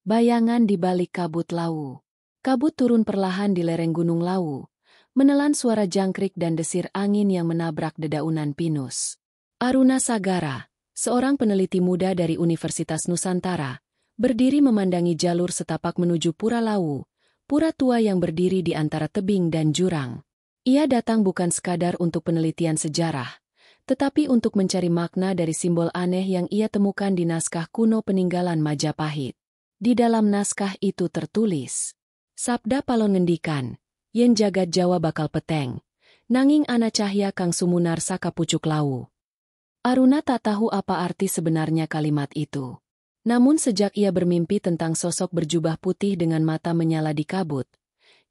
Bayangan di balik kabut Lawu. Kabut turun perlahan di lereng Gunung Lawu, menelan suara jangkrik dan desir angin yang menabrak dedaunan pinus. Aruna Sagara, seorang peneliti muda dari Universitas Nusantara, berdiri memandangi jalur setapak menuju Pura Lawu, pura tua yang berdiri di antara tebing dan jurang. Ia datang bukan sekadar untuk penelitian sejarah, tetapi untuk mencari makna dari simbol aneh yang ia temukan di naskah kuno peninggalan Majapahit. Di dalam naskah itu tertulis, Sabda Palon ngendikan, yen jagat Jawa bakal peteng, nanging ana cahya kang sumunar saka pucuk Lawu. Aruna tak tahu apa arti sebenarnya kalimat itu. Namun sejak ia bermimpi tentang sosok berjubah putih dengan mata menyala di kabut,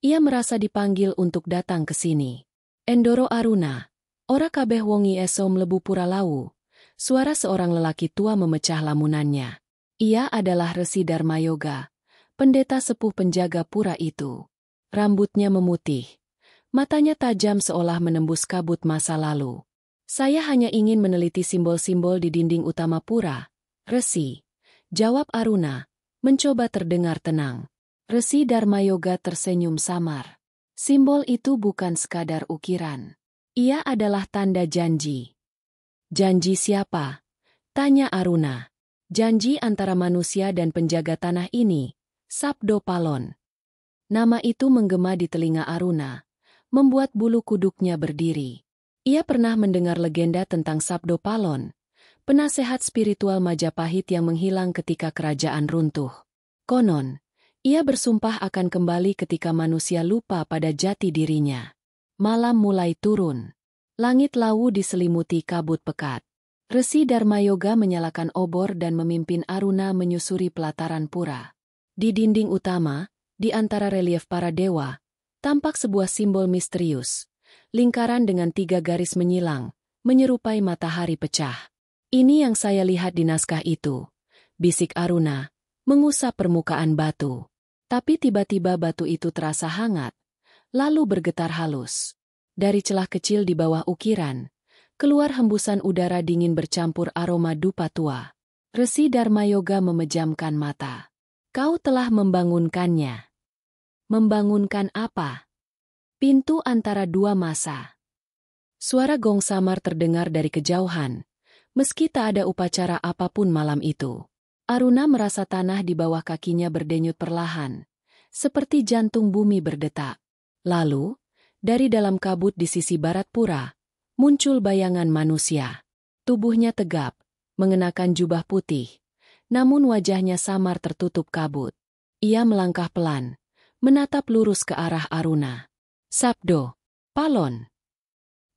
ia merasa dipanggil untuk datang ke sini. Endoro Aruna, ora kabeh wongi eso mlebu Pura Lawu. Suara seorang lelaki tua memecah lamunannya. Ia adalah Resi Darmayoga, pendeta sepuh penjaga pura itu. Rambutnya memutih, matanya tajam seolah menembus kabut masa lalu. Saya hanya ingin meneliti simbol-simbol di dinding utama pura, Resi, jawab Aruna, mencoba terdengar tenang. Resi Darmayoga tersenyum samar. Simbol itu bukan sekadar ukiran. Ia adalah tanda janji. Janji siapa? Tanya Aruna. Janji antara manusia dan penjaga tanah ini, Sabdo Palon. Nama itu menggema di telinga Aruna, membuat bulu kuduknya berdiri. Ia pernah mendengar legenda tentang Sabdo Palon, penasehat spiritual Majapahit yang menghilang ketika kerajaan runtuh. Konon, ia bersumpah akan kembali ketika manusia lupa pada jati dirinya. Malam mulai turun. Langit Lawu diselimuti kabut pekat. Resi Darmayoga menyalakan obor dan memimpin Aruna menyusuri pelataran pura. Di dinding utama, di antara relief para dewa, tampak sebuah simbol misterius. Lingkaran dengan 3 garis menyilang, menyerupai matahari pecah. Ini yang saya lihat di naskah itu, bisik Aruna, mengusap permukaan batu. Tapi tiba-tiba batu itu terasa hangat, lalu bergetar halus. Dari celah kecil di bawah ukiran, keluar hembusan udara dingin bercampur aroma dupa tua. Resi Darmayoga memejamkan mata. Kau telah membangunkannya. Membangunkan apa? Pintu antara dua masa. Suara gong samar terdengar dari kejauhan, meski tak ada upacara apapun malam itu. Aruna merasa tanah di bawah kakinya berdenyut perlahan, seperti jantung bumi berdetak. Lalu, dari dalam kabut di sisi barat pura, muncul bayangan manusia. Tubuhnya tegap, mengenakan jubah putih, namun wajahnya samar tertutup kabut. Ia melangkah pelan, menatap lurus ke arah Aruna. Sabdo Palon.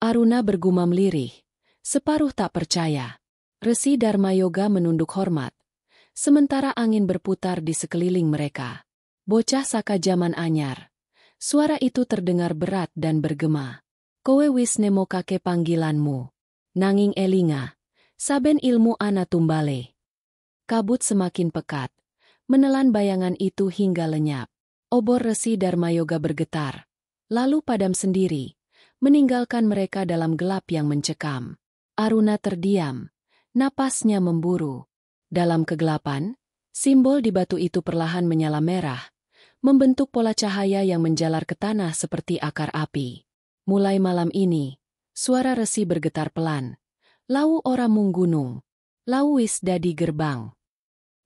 Aruna bergumam lirih, separuh tak percaya. Resi Darmayoga menunduk hormat, sementara angin berputar di sekeliling mereka. Bocah saka zaman anyar. Suara itu terdengar berat dan bergema. Kowe wis nemo kake panggilanmu. Nanging elinga, saben ilmu ana tumbale. Kabut semakin pekat, menelan bayangan itu hingga lenyap. Obor Resi Darmayoga bergetar, lalu padam sendiri, meninggalkan mereka dalam gelap yang mencekam. Aruna terdiam, napasnya memburu. Dalam kegelapan, simbol di batu itu perlahan menyala merah, membentuk pola cahaya yang menjalar ke tanah seperti akar api. Mulai malam ini, suara resi bergetar pelan. Lawu ora mung gunung, lawu wis dadi gerbang.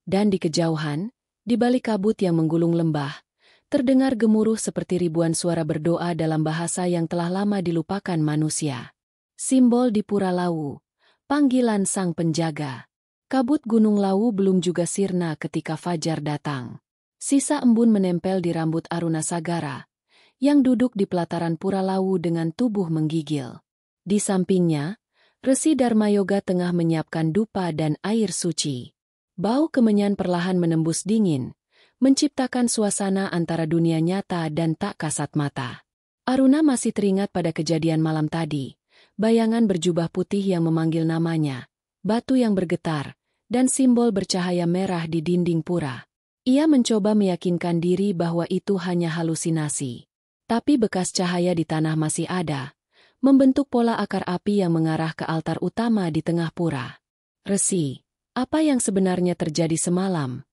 Dan di kejauhan, di balik kabut yang menggulung lembah, terdengar gemuruh seperti ribuan suara berdoa dalam bahasa yang telah lama dilupakan manusia. Simbol di Pura Lawu, panggilan sang penjaga. Kabut Gunung Lawu belum juga sirna ketika fajar datang. Sisa embun menempel di rambut Aruna Sagara, yang duduk di pelataran Pura Lawu dengan tubuh menggigil. Di sampingnya, Resi Darmayoga tengah menyiapkan dupa dan air suci. Bau kemenyan perlahan menembus dingin, menciptakan suasana antara dunia nyata dan tak kasat mata. Aruna masih teringat pada kejadian malam tadi, bayangan berjubah putih yang memanggil namanya, batu yang bergetar, dan simbol bercahaya merah di dinding pura. Ia mencoba meyakinkan diri bahwa itu hanya halusinasi. Tapi bekas cahaya di tanah masih ada, membentuk pola akar api yang mengarah ke altar utama di tengah pura. Resi, apa yang sebenarnya terjadi semalam?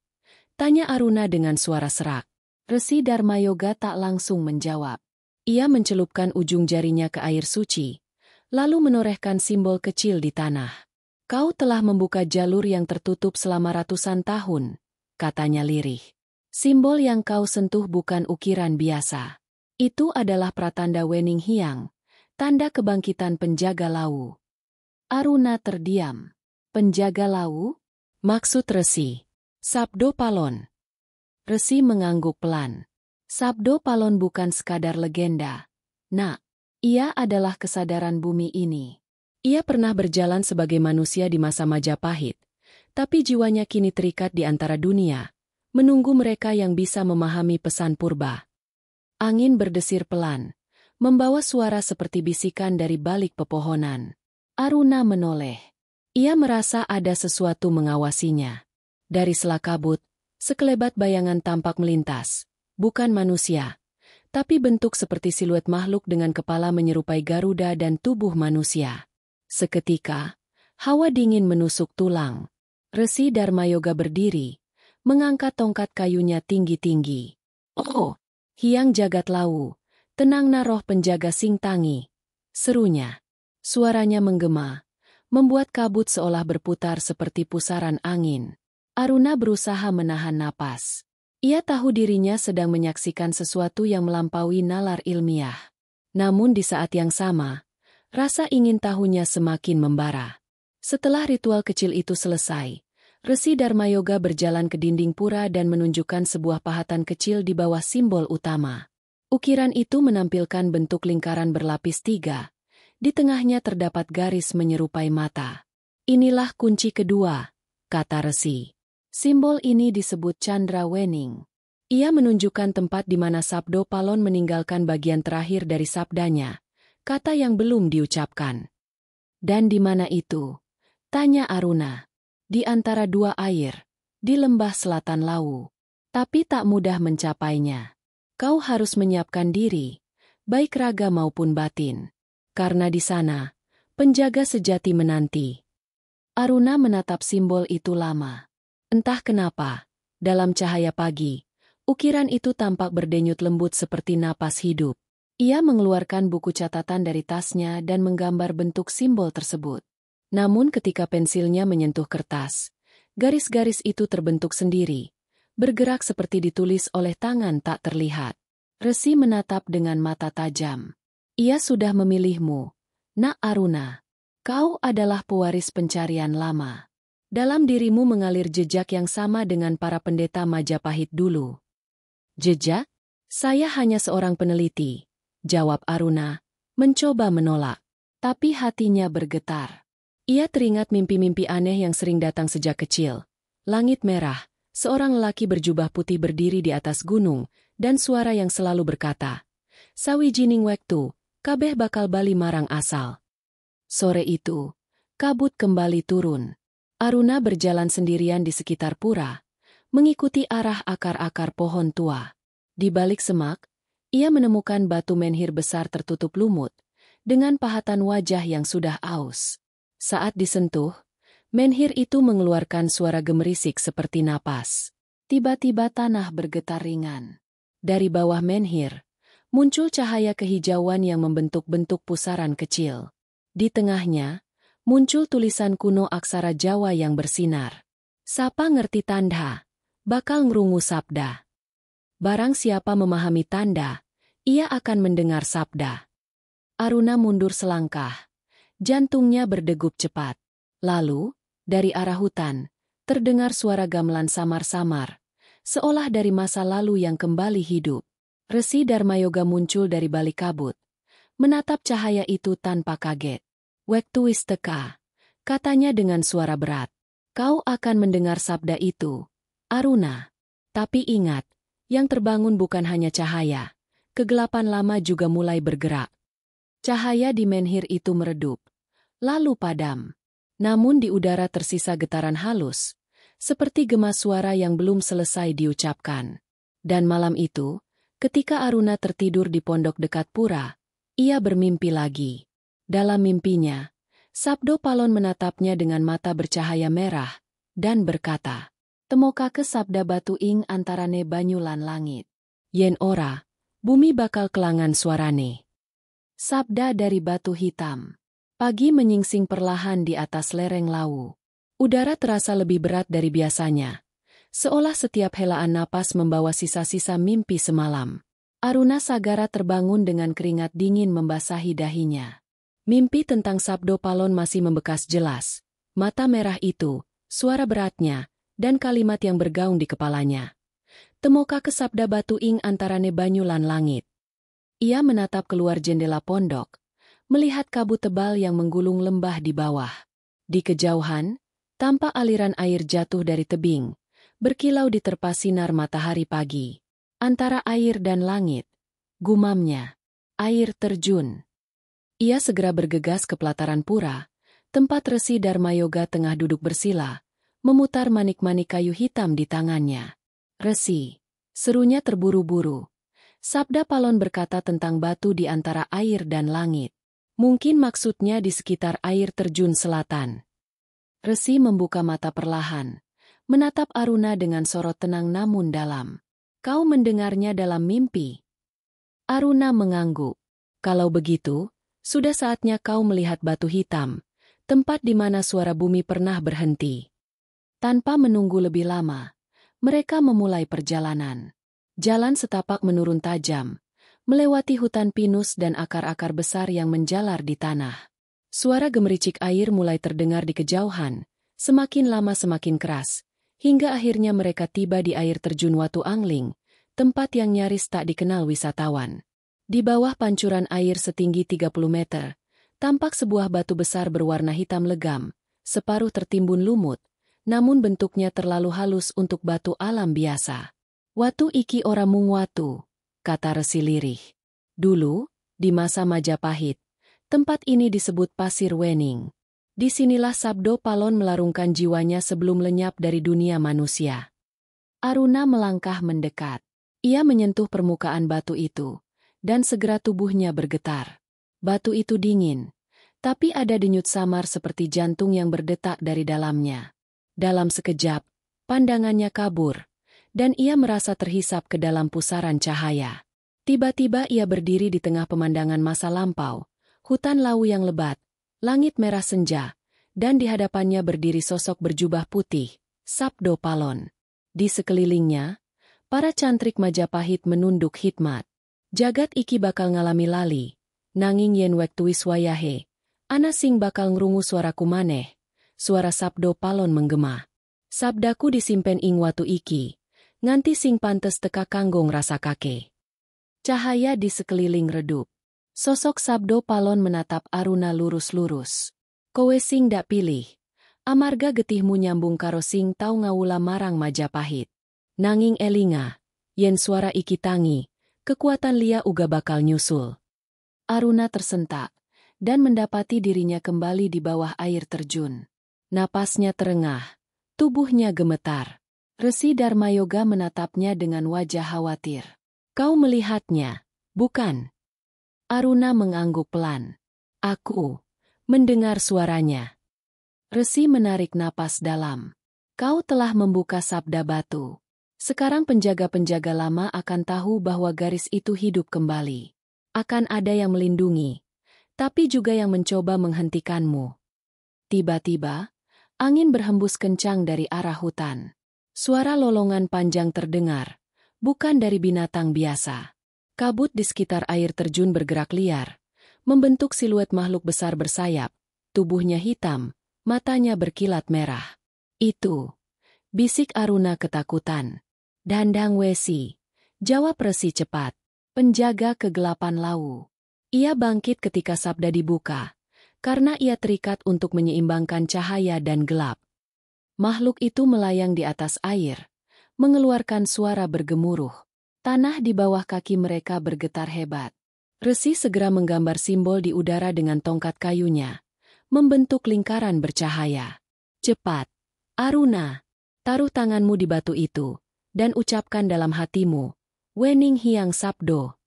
Tanya Aruna dengan suara serak. Resi Dharma Yoga tak langsung menjawab. Ia mencelupkan ujung jarinya ke air suci, lalu menorehkan simbol kecil di tanah. Kau telah membuka jalur yang tertutup selama ratusan tahun, katanya lirih. Simbol yang kau sentuh bukan ukiran biasa. Itu adalah pratanda Wening Hyang, tanda kebangkitan penjaga Lawu. Aruna terdiam. Penjaga Lawu? Maksud Resi. Sabdo Palon. Resi mengangguk pelan. Sabdo Palon bukan sekadar legenda. Nak, ia adalah kesadaran bumi ini. Ia pernah berjalan sebagai manusia di masa Majapahit, tapi jiwanya kini terikat di antara dunia, menunggu mereka yang bisa memahami pesan purba. Angin berdesir pelan, membawa suara seperti bisikan dari balik pepohonan. Aruna menoleh. Ia merasa ada sesuatu mengawasinya. Dari sela kabut, sekelebat bayangan tampak melintas, bukan manusia, tapi bentuk seperti siluet makhluk dengan kepala menyerupai Garuda dan tubuh manusia. Seketika, hawa dingin menusuk tulang. Resi Dharma Yoga berdiri, mengangkat tongkat kayunya tinggi-tinggi. Oh, Hyang Jagat Lawu, tenangna roh penjaga Sing Tangi, serunya. Suaranya menggema, membuat kabut seolah berputar seperti pusaran angin. Aruna berusaha menahan napas. Ia tahu dirinya sedang menyaksikan sesuatu yang melampaui nalar ilmiah. Namun di saat yang sama, rasa ingin tahunya semakin membara. Setelah ritual kecil itu selesai, Resi Dharma Yoga berjalan ke dinding pura dan menunjukkan sebuah pahatan kecil di bawah simbol utama. Ukiran itu menampilkan bentuk lingkaran berlapis 3. Di tengahnya terdapat garis menyerupai mata. Inilah kunci kedua, kata Resi. Simbol ini disebut Chandra Wening. Ia menunjukkan tempat di mana Sabdo Palon meninggalkan bagian terakhir dari sabdanya, kata yang belum diucapkan. Dan di mana itu? Tanya Aruna. Di antara dua air, di lembah selatan Lawu. Tapi tak mudah mencapainya. Kau harus menyiapkan diri, baik raga maupun batin. Karena di sana, penjaga sejati menanti. Aruna menatap simbol itu lama. Entah kenapa, dalam cahaya pagi, ukiran itu tampak berdenyut lembut seperti napas hidup. Ia mengeluarkan buku catatan dari tasnya dan menggambar bentuk simbol tersebut. Namun ketika pensilnya menyentuh kertas, garis-garis itu terbentuk sendiri, bergerak seperti ditulis oleh tangan tak terlihat. Resi menatap dengan mata tajam. Ia sudah memilihmu, Nak Aruna. Kau adalah pewaris pencarian lama. Dalam dirimu mengalir jejak yang sama dengan para pendeta Majapahit dulu. Jejak? Saya hanya seorang peneliti, jawab Aruna, mencoba menolak. Tapi hatinya bergetar. Ia teringat mimpi-mimpi aneh yang sering datang sejak kecil. Langit merah, seorang lelaki berjubah putih berdiri di atas gunung, dan suara yang selalu berkata, "Sawijining wektu, kabeh bakal bali marang asal." Sore itu, kabut kembali turun. Aruna berjalan sendirian di sekitar pura, mengikuti arah akar-akar pohon tua. Di balik semak, ia menemukan batu menhir besar tertutup lumut, dengan pahatan wajah yang sudah aus. Saat disentuh, menhir itu mengeluarkan suara gemerisik seperti napas. Tiba-tiba tanah bergetar ringan. Dari bawah menhir, muncul cahaya kehijauan yang membentuk-bentuk pusaran kecil. Di tengahnya, muncul tulisan kuno aksara Jawa yang bersinar. Sapa ngerti tanda, bakal ngrungu sabda. Barang siapa memahami tanda, ia akan mendengar sabda. Aruna mundur selangkah. Jantungnya berdegup cepat. Lalu, dari arah hutan, terdengar suara gamelan samar-samar, seolah dari masa lalu yang kembali hidup. Resi Dharma Yoga muncul dari balik kabut, menatap cahaya itu tanpa kaget. "Wektu wis teka," katanya dengan suara berat. "Kau akan mendengar sabda itu, Aruna. Tapi ingat, yang terbangun bukan hanya cahaya. Kegelapan lama juga mulai bergerak." Cahaya di menhir itu meredup, lalu padam. Namun di udara tersisa getaran halus, seperti gema suara yang belum selesai diucapkan. Dan malam itu, ketika Aruna tertidur di pondok dekat pura, ia bermimpi lagi. Dalam mimpinya, Sabdo Palon menatapnya dengan mata bercahaya merah, dan berkata, Temokake sabda batu ing antarane banyu lan langit. Yen ora, bumi bakal kelangan suarane. Sabda dari batu hitam. Pagi menyingsing perlahan di atas lereng Lawu. Udara terasa lebih berat dari biasanya. Seolah setiap helaan napas membawa sisa-sisa mimpi semalam. Aruna Sagara terbangun dengan keringat dingin membasahi dahinya. Mimpi tentang Sabdo Palon masih membekas jelas. Mata merah itu, suara beratnya, dan kalimat yang bergaung di kepalanya. Temokake sabda batu ing antarane banyu lan langit. Ia menatap keluar jendela pondok, melihat kabut tebal yang menggulung lembah di bawah. Di kejauhan, tampak aliran air jatuh dari tebing, berkilau diterpa sinar matahari pagi. Antara air dan langit, gumamnya, air terjun. Ia segera bergegas ke pelataran pura, tempat Resi Dharma Yoga tengah duduk bersila, memutar manik-manik kayu hitam di tangannya. Resi, serunya terburu-buru. Sabda Palon berkata tentang batu di antara air dan langit. Mungkin maksudnya di sekitar air terjun selatan. Resi membuka mata perlahan, menatap Aruna dengan sorot tenang namun dalam. Kau mendengarnya dalam mimpi. Aruna mengangguk. Kalau begitu, sudah saatnya kau melihat batu hitam, tempat di mana suara bumi pernah berhenti. Tanpa menunggu lebih lama, mereka memulai perjalanan. Jalan setapak menurun tajam, melewati hutan pinus dan akar-akar besar yang menjalar di tanah. Suara gemericik air mulai terdengar di kejauhan, semakin lama semakin keras, hingga akhirnya mereka tiba di air terjun Watu Angling, tempat yang nyaris tak dikenal wisatawan. Di bawah pancuran air setinggi 30 meter, tampak sebuah batu besar berwarna hitam legam, separuh tertimbun lumut, namun bentuknya terlalu halus untuk batu alam biasa. Watu iki ora mung watu, kata Resi lirih. Dulu, di masa Majapahit, tempat ini disebut Pasir Wening. Disinilah Sabdo Palon melarungkan jiwanya sebelum lenyap dari dunia manusia. Aruna melangkah mendekat. Ia menyentuh permukaan batu itu, dan segera tubuhnya bergetar. Batu itu dingin, tapi ada denyut samar seperti jantung yang berdetak dari dalamnya. Dalam sekejap, pandangannya kabur, dan ia merasa terhisap ke dalam pusaran cahaya. Tiba-tiba ia berdiri di tengah pemandangan masa lampau, hutan Lawu yang lebat, langit merah senja, dan di hadapannya berdiri sosok berjubah putih, Sabdo Palon. Di sekelilingnya, para cantrik Majapahit menunduk khidmat. Jagat iki bakal ngalami lali, nanging yen wektu wis wayahe, ana sing bakal ngrungu suaraku maneh. Suara Sabdo Palon menggema. Sabdaku disimpen ing watu iki, nganti sing pantes teka kanggo ngrasakake. Cahaya di sekeliling redup. Sosok Sabdo Palon menatap Aruna lurus-lurus. Kowe sing dak pilih. Amarga getihmu nyambung karo sing tau ngawula marang Majapahit. Nanging elinga, yen suara iki tangi, kekuatan liya uga bakal nyusul. Aruna tersentak, dan mendapati dirinya kembali di bawah air terjun. Napasnya terengah, tubuhnya gemetar. Resi Dharma Yoga menatapnya dengan wajah khawatir. Kau melihatnya, bukan? Aruna mengangguk pelan. Aku mendengar suaranya. Resi menarik napas dalam. Kau telah membuka sabda batu. Sekarang penjaga-penjaga lama akan tahu bahwa garis itu hidup kembali. Akan ada yang melindungi, tapi juga yang mencoba menghentikanmu. Tiba-tiba, angin berhembus kencang dari arah hutan. Suara lolongan panjang terdengar, bukan dari binatang biasa. Kabut di sekitar air terjun bergerak liar, membentuk siluet makhluk besar bersayap, tubuhnya hitam, matanya berkilat merah. Itu, bisik Aruna ketakutan. Dandang Wesi, jawab Resi cepat, penjaga kegelapan Lawu. Ia bangkit ketika sabda dibuka, karena ia terikat untuk menyeimbangkan cahaya dan gelap. Makhluk itu melayang di atas air, mengeluarkan suara bergemuruh. Tanah di bawah kaki mereka bergetar hebat. Resi segera menggambar simbol di udara dengan tongkat kayunya, membentuk lingkaran bercahaya. Cepat, Aruna, taruh tanganmu di batu itu, dan ucapkan dalam hatimu, Wening Hyang Sabdo.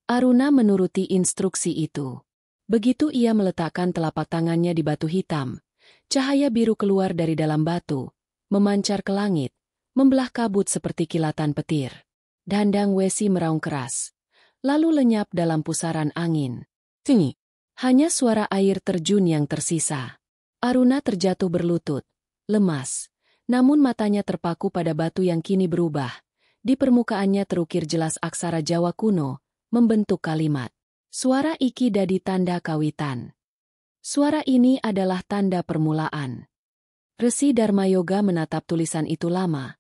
Aruna menuruti instruksi itu. Begitu ia meletakkan telapak tangannya di batu hitam, cahaya biru keluar dari dalam batu, memancar ke langit, membelah kabut seperti kilatan petir. Dandang Wesi meraung keras, lalu lenyap dalam pusaran angin. Tingi. Hanya suara air terjun yang tersisa. Aruna terjatuh berlutut, lemas, namun matanya terpaku pada batu yang kini berubah. Di permukaannya terukir jelas aksara Jawa kuno, membentuk kalimat. Suara iki dadi tanda kawitan. Suara ini adalah tanda permulaan. Resi Dharmayoga menatap tulisan itu lama,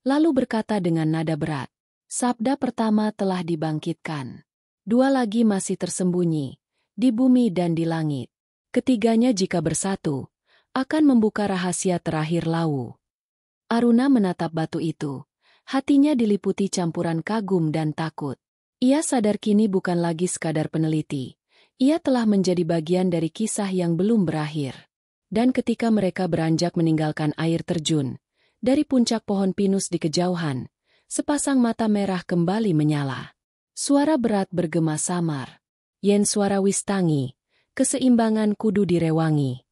lalu berkata dengan nada berat. Sabda pertama telah dibangkitkan. Dua lagi masih tersembunyi, di bumi dan di langit. Ketiganya jika bersatu, akan membuka rahasia terakhir Lawu. Aruna menatap batu itu. Hatinya diliputi campuran kagum dan takut. Ia sadar kini bukan lagi sekadar peneliti. Ia telah menjadi bagian dari kisah yang belum berakhir. Dan ketika mereka beranjak meninggalkan air terjun, dari puncak pohon pinus di kejauhan, sepasang mata merah kembali menyala. Suara berat bergema samar. Yen suara wistangi, keseimbangan kudu direwangi.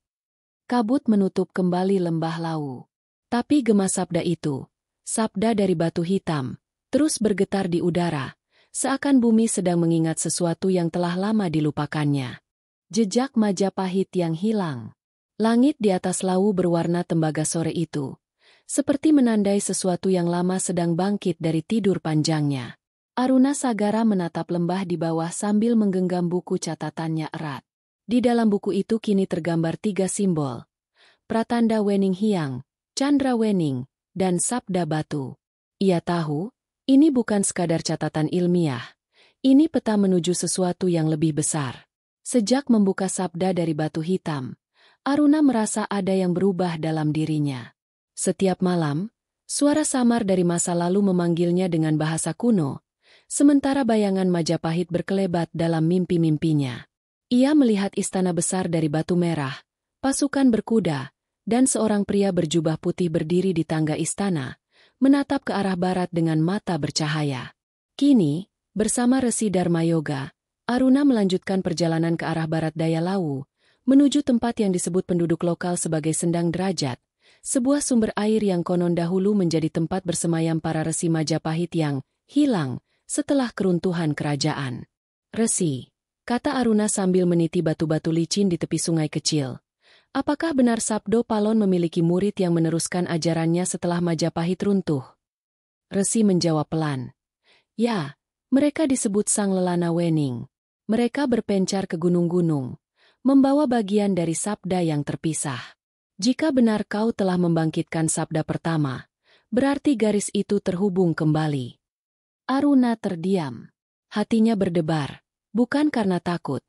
Kabut menutup kembali lembah Lawu. Tapi gema sabda itu, sabda dari batu hitam, terus bergetar di udara, seakan bumi sedang mengingat sesuatu yang telah lama dilupakannya. Jejak Majapahit yang hilang. Langit di atas Lawu berwarna tembaga sore itu, seperti menandai sesuatu yang lama sedang bangkit dari tidur panjangnya. Aruna Sagara menatap lembah di bawah sambil menggenggam buku catatannya erat. Di dalam buku itu kini tergambar 3 simbol. Pratanda Wening Hyang, Chandra Wening, dan Sabda Batu. Ia tahu, ini bukan sekadar catatan ilmiah. Ini peta menuju sesuatu yang lebih besar. Sejak membuka sabda dari batu hitam, Aruna merasa ada yang berubah dalam dirinya. Setiap malam, suara samar dari masa lalu memanggilnya dengan bahasa kuno, sementara bayangan Majapahit berkelebat dalam mimpi-mimpinya. Ia melihat istana besar dari batu merah, pasukan berkuda, dan seorang pria berjubah putih berdiri di tangga istana, menatap ke arah barat dengan mata bercahaya. Kini, bersama Resi Dharmayoga, Aruna melanjutkan perjalanan ke arah barat daya Lawu, menuju tempat yang disebut penduduk lokal sebagai Sendang Derajat, sebuah sumber air yang konon dahulu menjadi tempat bersemayam para resi Majapahit yang hilang setelah keruntuhan kerajaan. Resi, kata Aruna sambil meniti batu-batu licin di tepi sungai kecil. Apakah benar Sabdo Palon memiliki murid yang meneruskan ajarannya setelah Majapahit runtuh? Resi menjawab pelan. Ya, mereka disebut Sang Lelana Wening. Mereka berpencar ke gunung-gunung, membawa bagian dari sabda yang terpisah. Jika benar kau telah membangkitkan sabda pertama, berarti garis itu terhubung kembali. Aruna terdiam. Hatinya berdebar, bukan karena takut,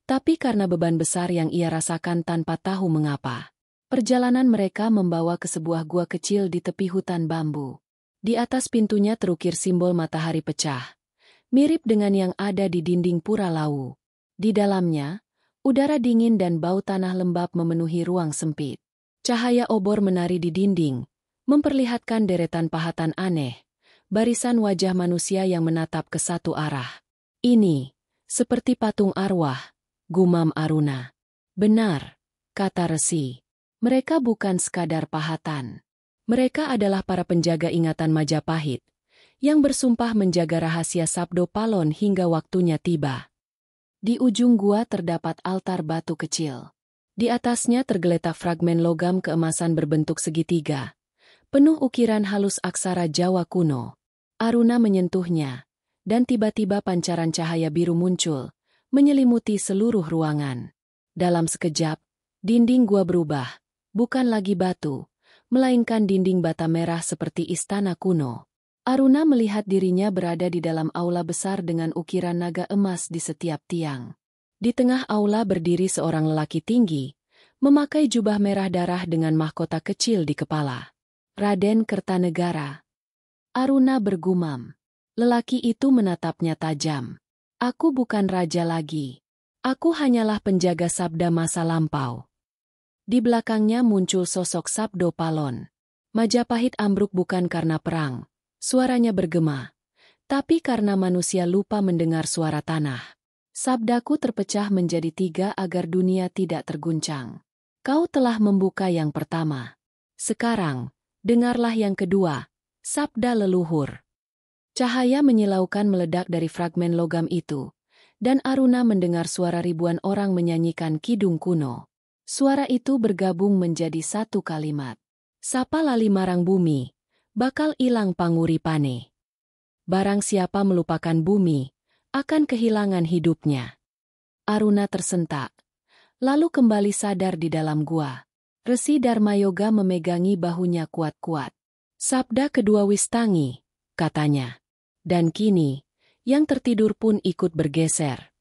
tapi karena beban besar yang ia rasakan tanpa tahu mengapa. Perjalanan mereka membawa ke sebuah gua kecil di tepi hutan bambu. Di atas pintunya terukir simbol matahari pecah, mirip dengan yang ada di dinding pura Lawu. Di dalamnya, udara dingin dan bau tanah lembab memenuhi ruang sempit. Cahaya obor menari di dinding, memperlihatkan deretan pahatan aneh, barisan wajah manusia yang menatap ke satu arah. Ini, seperti patung arwah, gumam Aruna. Benar, kata Resi. Mereka bukan sekadar pahatan. Mereka adalah para penjaga ingatan Majapahit, yang bersumpah menjaga rahasia Sabdo Palon hingga waktunya tiba. Di ujung gua terdapat altar batu kecil. Di atasnya tergeletak fragmen logam keemasan berbentuk segitiga, penuh ukiran halus aksara Jawa kuno. Aruna menyentuhnya, dan tiba-tiba pancaran cahaya biru muncul, menyelimuti seluruh ruangan. Dalam sekejap, dinding gua berubah, bukan lagi batu, melainkan dinding bata merah seperti istana kuno. Aruna melihat dirinya berada di dalam aula besar dengan ukiran naga emas di setiap tiang. Di tengah aula berdiri seorang lelaki tinggi, memakai jubah merah darah dengan mahkota kecil di kepala. Raden Kertanegara. Aruna bergumam. Lelaki itu menatapnya tajam. Aku bukan raja lagi. Aku hanyalah penjaga sabda masa lampau. Di belakangnya muncul sosok Sabdo Palon. Majapahit ambruk bukan karena perang, suaranya bergema, tapi karena manusia lupa mendengar suara tanah. Sabdaku terpecah menjadi 3 agar dunia tidak terguncang. Kau telah membuka yang pertama. Sekarang, dengarlah yang kedua, Sabda leluhur. Cahaya menyilaukan meledak dari fragmen logam itu, dan Aruna mendengar suara ribuan orang menyanyikan kidung kuno. Suara itu bergabung menjadi satu kalimat. Sapa lali marang bumi, bakal ilang panguripane. Barang siapa melupakan bumi, akan kehilangan hidupnya. Aruna tersentak, lalu kembali sadar di dalam gua. Resi Dharmayoga memegangi bahunya kuat-kuat. Sabda kedua Wistangi, katanya. Dan kini, yang tertidur pun ikut bergeser.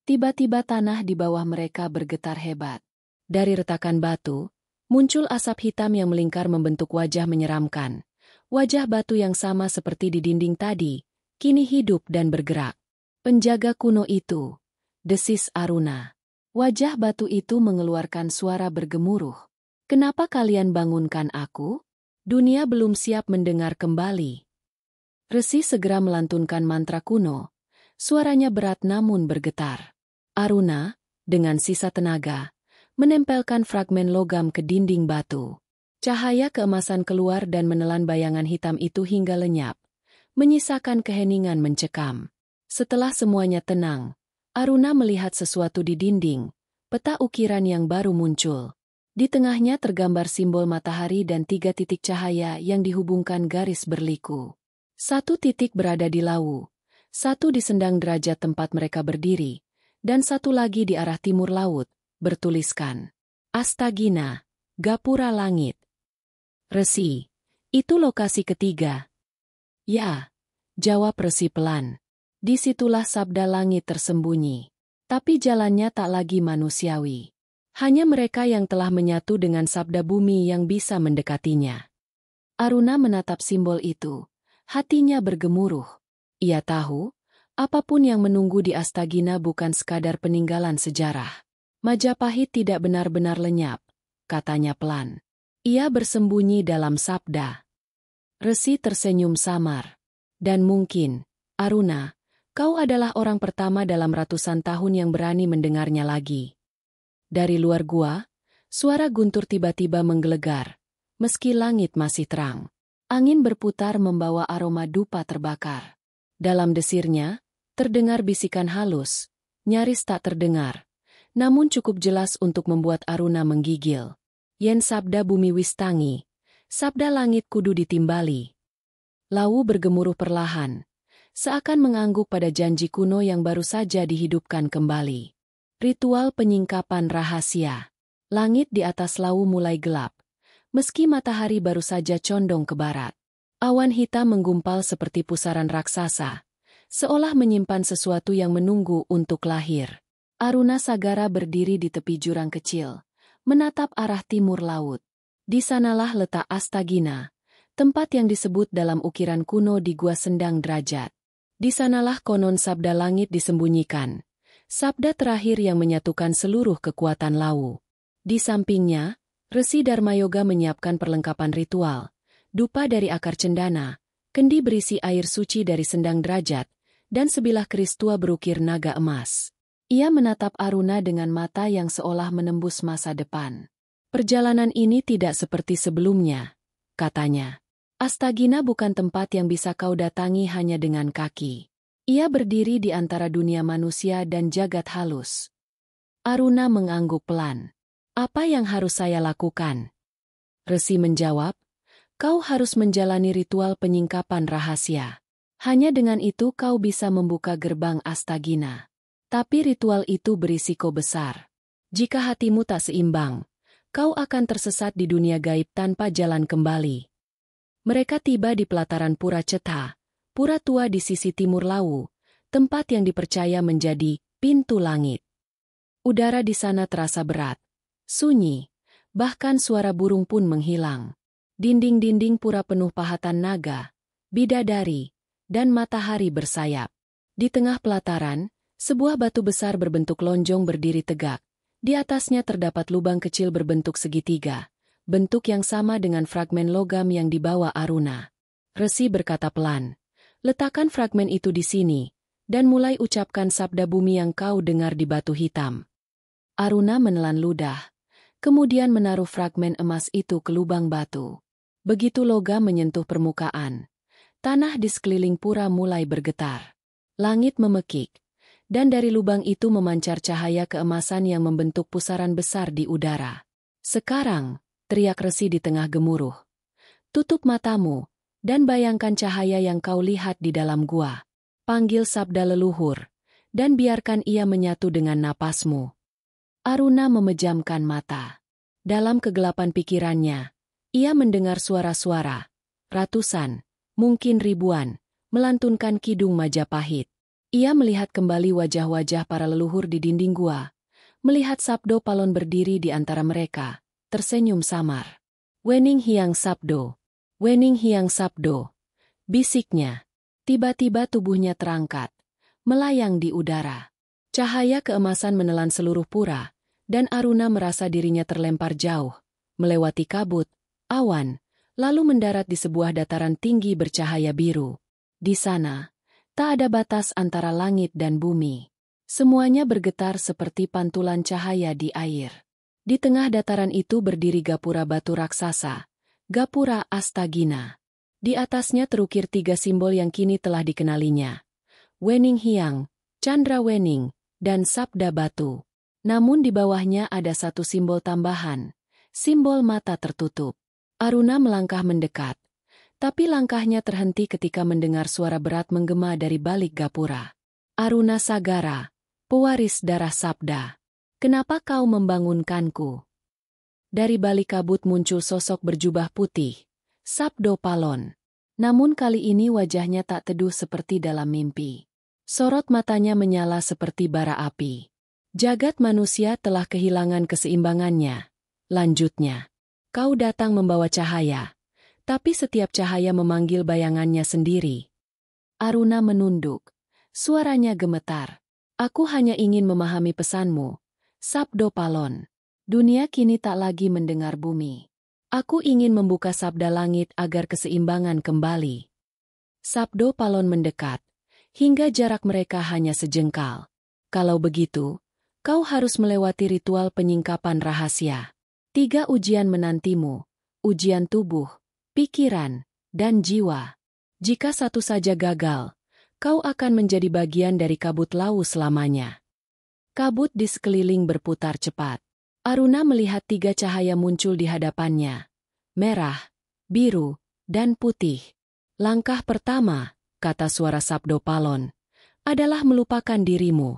Tiba-tiba tanah di bawah mereka bergetar hebat. Dari retakan batu, muncul asap hitam yang melingkar membentuk wajah menyeramkan. Wajah batu yang sama seperti di dinding tadi, kini hidup dan bergerak. Penjaga kuno itu, desis Aruna. Wajah batu itu mengeluarkan suara bergemuruh. Kenapa kalian bangunkan aku? Dunia belum siap mendengar kembali. Resi segera melantunkan mantra kuno. Suaranya berat namun bergetar. Aruna, dengan sisa tenaga, menempelkan fragmen logam ke dinding batu. Cahaya keemasan keluar dan menelan bayangan hitam itu hingga lenyap, menyisakan keheningan mencekam. Setelah semuanya tenang, Aruna melihat sesuatu di dinding, peta ukiran yang baru muncul. Di tengahnya tergambar simbol matahari dan 3 titik cahaya yang dihubungkan garis berliku. 1 titik berada di Lawu, 1 di sendang derajat tempat mereka berdiri, dan 1 lagi di arah timur laut, bertuliskan Astagina, Gapura Langit. Resi, itu lokasi ketiga. Ya, jawab Resi pelan. Disitulah sabda langit tersembunyi. Tapi jalannya tak lagi manusiawi. Hanya mereka yang telah menyatu dengan sabda bumi yang bisa mendekatinya. Aruna menatap simbol itu. Hatinya bergemuruh. Ia tahu, apapun yang menunggu di Astagina bukan sekadar peninggalan sejarah. Majapahit tidak benar-benar lenyap, katanya pelan. Ia bersembunyi dalam sabda. Resi tersenyum samar. Dan mungkin, Aruna, kau adalah orang pertama dalam ratusan tahun yang berani mendengarnya lagi. Dari luar gua, suara guntur tiba-tiba menggelegar, meski langit masih terang. Angin berputar membawa aroma dupa terbakar. Dalam desirnya, terdengar bisikan halus, nyaris tak terdengar, namun cukup jelas untuk membuat Aruna menggigil. Yen sabda bumi Wistangi, sabda langit kudu ditimbali. Lawu bergemuruh perlahan, seakan mengangguk pada janji kuno yang baru saja dihidupkan kembali. Ritual penyingkapan rahasia. Langit di atas Lawu mulai gelap. Meski matahari baru saja condong ke barat, awan hitam menggumpal seperti pusaran raksasa, seolah menyimpan sesuatu yang menunggu untuk lahir. Aruna Sagara berdiri di tepi jurang kecil, menatap arah timur laut. Di sanalah letak Astagina, tempat yang disebut dalam ukiran kuno di Gua Sendang Derajat. Di sanalah konon sabda langit disembunyikan, sabda terakhir yang menyatukan seluruh kekuatan Lawu. Di sampingnya, Resi Dharmayoga menyiapkan perlengkapan ritual, dupa dari akar cendana, kendi berisi air suci dari sendang derajat, dan sebilah keris tua berukir naga emas. Ia menatap Aruna dengan mata yang seolah menembus masa depan. Perjalanan ini tidak seperti sebelumnya, katanya. Astagina bukan tempat yang bisa kau datangi hanya dengan kaki. Ia berdiri di antara dunia manusia dan jagat halus. Aruna mengangguk pelan. Apa yang harus saya lakukan? Resi menjawab, kau harus menjalani ritual penyingkapan rahasia. Hanya dengan itu kau bisa membuka gerbang Astagina. Tapi ritual itu berisiko besar. Jika hatimu tak seimbang, kau akan tersesat di dunia gaib tanpa jalan kembali. Mereka tiba di pelataran Pura Cetha, pura tua di sisi timur Lawu, tempat yang dipercaya menjadi pintu langit. Udara di sana terasa berat. Sunyi, bahkan suara burung pun menghilang. Dinding-dinding pura penuh pahatan naga, bidadari, dan matahari bersayap. Di tengah pelataran, sebuah batu besar berbentuk lonjong berdiri tegak. Di atasnya terdapat lubang kecil berbentuk segitiga, bentuk yang sama dengan fragmen logam yang dibawa Aruna. Resi berkata pelan, letakkan fragmen itu di sini, dan mulai ucapkan sabda bumi yang kau dengar di batu hitam. Aruna menelan ludah. Kemudian menaruh fragmen emas itu ke lubang batu. Begitu logam menyentuh permukaan, tanah di sekeliling pura mulai bergetar. Langit memekik, dan dari lubang itu memancar cahaya keemasan yang membentuk pusaran besar di udara. Sekarang, teriak Resi di tengah gemuruh. Tutup matamu, dan bayangkan cahaya yang kau lihat di dalam gua. Panggil sabda leluhur, dan biarkan ia menyatu dengan napasmu. Aruna memejamkan mata. Dalam kegelapan pikirannya, ia mendengar suara-suara, ratusan, mungkin ribuan, melantunkan kidung Majapahit. Ia melihat kembali wajah-wajah para leluhur di dinding gua, melihat Sabdo Palon berdiri di antara mereka, tersenyum samar. Wening Hyang Sabdo, Wening Hyang Sabdo, bisiknya. Tiba-tiba tubuhnya terangkat, melayang di udara. Cahaya keemasan menelan seluruh pura, dan Aruna merasa dirinya terlempar jauh, melewati kabut, awan, lalu mendarat di sebuah dataran tinggi bercahaya biru. Di sana, tak ada batas antara langit dan bumi. Semuanya bergetar seperti pantulan cahaya di air. Di tengah dataran itu berdiri gapura batu raksasa, Gapura Astagina. Di atasnya terukir 3 simbol yang kini telah dikenalinya. Wening Hyang, Chandra Wening, dan Sabda Batu. Namun di bawahnya ada satu simbol tambahan, simbol mata tertutup. Aruna melangkah mendekat, tapi langkahnya terhenti ketika mendengar suara berat menggema dari balik gapura. Aruna Sagara, pewaris darah Sabda. Kenapa kau membangunkanku? Dari balik kabut muncul sosok berjubah putih, Sabdo Palon. Namun kali ini wajahnya tak teduh seperti dalam mimpi. Sorot matanya menyala seperti bara api. Jagat manusia telah kehilangan keseimbangannya. Lanjutnya, kau datang membawa cahaya, tapi setiap cahaya memanggil bayangannya sendiri. Aruna menunduk. Suaranya gemetar. Aku hanya ingin memahami pesanmu, Sabdo Palon. Dunia kini tak lagi mendengar bumi. Aku ingin membuka sabda langit agar keseimbangan kembali. Sabdo Palon mendekat, hingga jarak mereka hanya sejengkal. Kalau begitu, kau harus melewati ritual penyingkapan rahasia. 3 ujian menantimu, ujian tubuh, pikiran, dan jiwa. Jika satu saja gagal, kau akan menjadi bagian dari kabut lawu selamanya. Kabut di sekeliling berputar cepat. Aruna melihat 3 cahaya muncul di hadapannya. Merah, biru, dan putih. Langkah pertama, kata suara Sabdo Palon, adalah melupakan dirimu.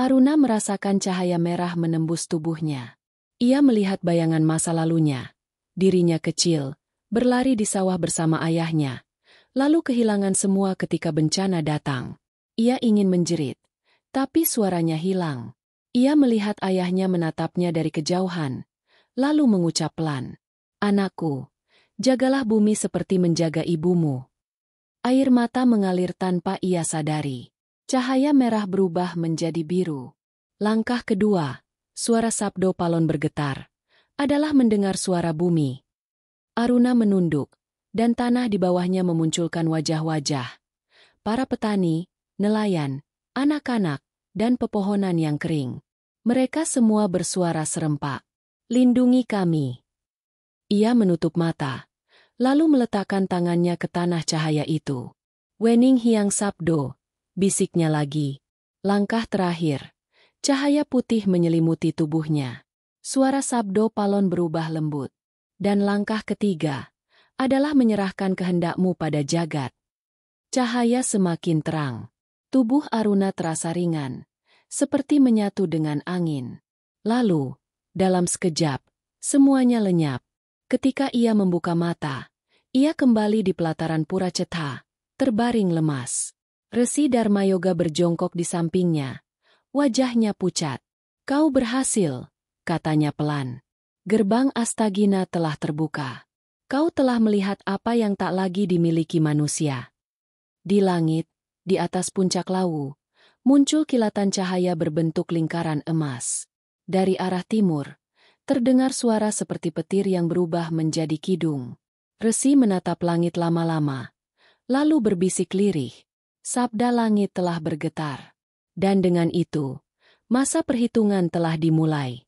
Aruna merasakan cahaya merah menembus tubuhnya. Ia melihat bayangan masa lalunya. Dirinya kecil, berlari di sawah bersama ayahnya, lalu kehilangan semua ketika bencana datang. Ia ingin menjerit, tapi suaranya hilang. Ia melihat ayahnya menatapnya dari kejauhan, lalu mengucap pelan, "Anakku, jagalah bumi seperti menjaga ibumu." Air mata mengalir tanpa ia sadari. Cahaya merah berubah menjadi biru. Langkah kedua, suara Sabdo Palon bergetar, adalah mendengar suara bumi. Aruna menunduk, dan tanah di bawahnya memunculkan wajah-wajah. Para petani, nelayan, anak-anak, dan pepohonan yang kering. Mereka semua bersuara serempak. "Lindungi kami." Ia menutup mata, lalu meletakkan tangannya ke tanah cahaya itu. "Wening Hyang Sabdo," bisiknya lagi. Langkah terakhir, cahaya putih menyelimuti tubuhnya. Suara Sabdo Palon berubah lembut. Dan langkah ketiga adalah menyerahkan kehendakmu pada jagat. Cahaya semakin terang. Tubuh Aruna terasa ringan, seperti menyatu dengan angin. Lalu, dalam sekejap, semuanya lenyap. Ketika ia membuka mata, ia kembali di pelataran Pura Cetha, terbaring lemas. Resi Dharma Yoga berjongkok di sampingnya. Wajahnya pucat. "Kau berhasil," katanya pelan. "Gerbang Astagina telah terbuka. Kau telah melihat apa yang tak lagi dimiliki manusia." Di langit, di atas puncak lawu, muncul kilatan cahaya berbentuk lingkaran emas. Dari arah timur, terdengar suara seperti petir yang berubah menjadi kidung. Resi menatap langit lama-lama, lalu berbisik lirih. Sabda langit telah bergetar. Dan dengan itu, masa perhitungan telah dimulai.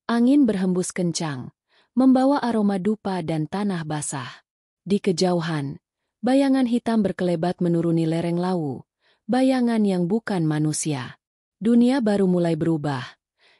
Angin berhembus kencang, membawa aroma dupa dan tanah basah. Di kejauhan, bayangan hitam berkelebat menuruni lereng Lawu, bayangan yang bukan manusia. Dunia baru mulai berubah,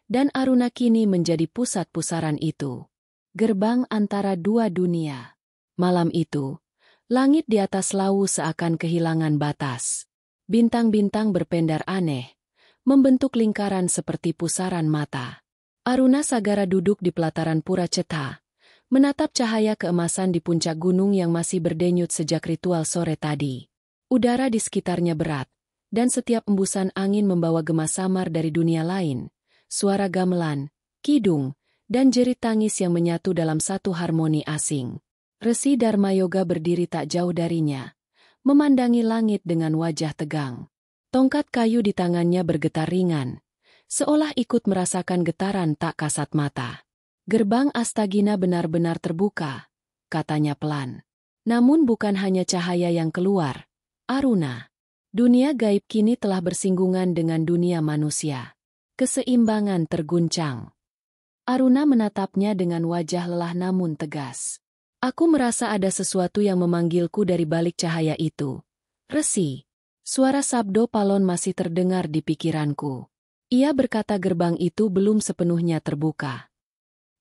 dan Aruna kini menjadi pusat pusaran itu. Gerbang antara dua dunia. Malam itu, langit di atas Lawu seakan kehilangan batas. Bintang-bintang berpendar aneh, membentuk lingkaran seperti pusaran mata. Aruna Sagara duduk di pelataran Pura Cetha, menatap cahaya keemasan di puncak gunung yang masih berdenyut sejak ritual sore tadi. Udara di sekitarnya berat, dan setiap embusan angin membawa gema samar dari dunia lain, suara gamelan, kidung, dan jerit tangis yang menyatu dalam satu harmoni asing. Resi Dharma Yoga berdiri tak jauh darinya, memandangi langit dengan wajah tegang. Tongkat kayu di tangannya bergetar ringan, seolah ikut merasakan getaran tak kasat mata. Gerbang Astagina benar-benar terbuka, katanya pelan. Namun bukan hanya cahaya yang keluar, Aruna. Dunia gaib kini telah bersinggungan dengan dunia manusia. Keseimbangan terguncang. Aruna menatapnya dengan wajah lelah namun tegas. Aku merasa ada sesuatu yang memanggilku dari balik cahaya itu. Resi. Suara Sabdo Palon masih terdengar di pikiranku. Ia berkata gerbang itu belum sepenuhnya terbuka.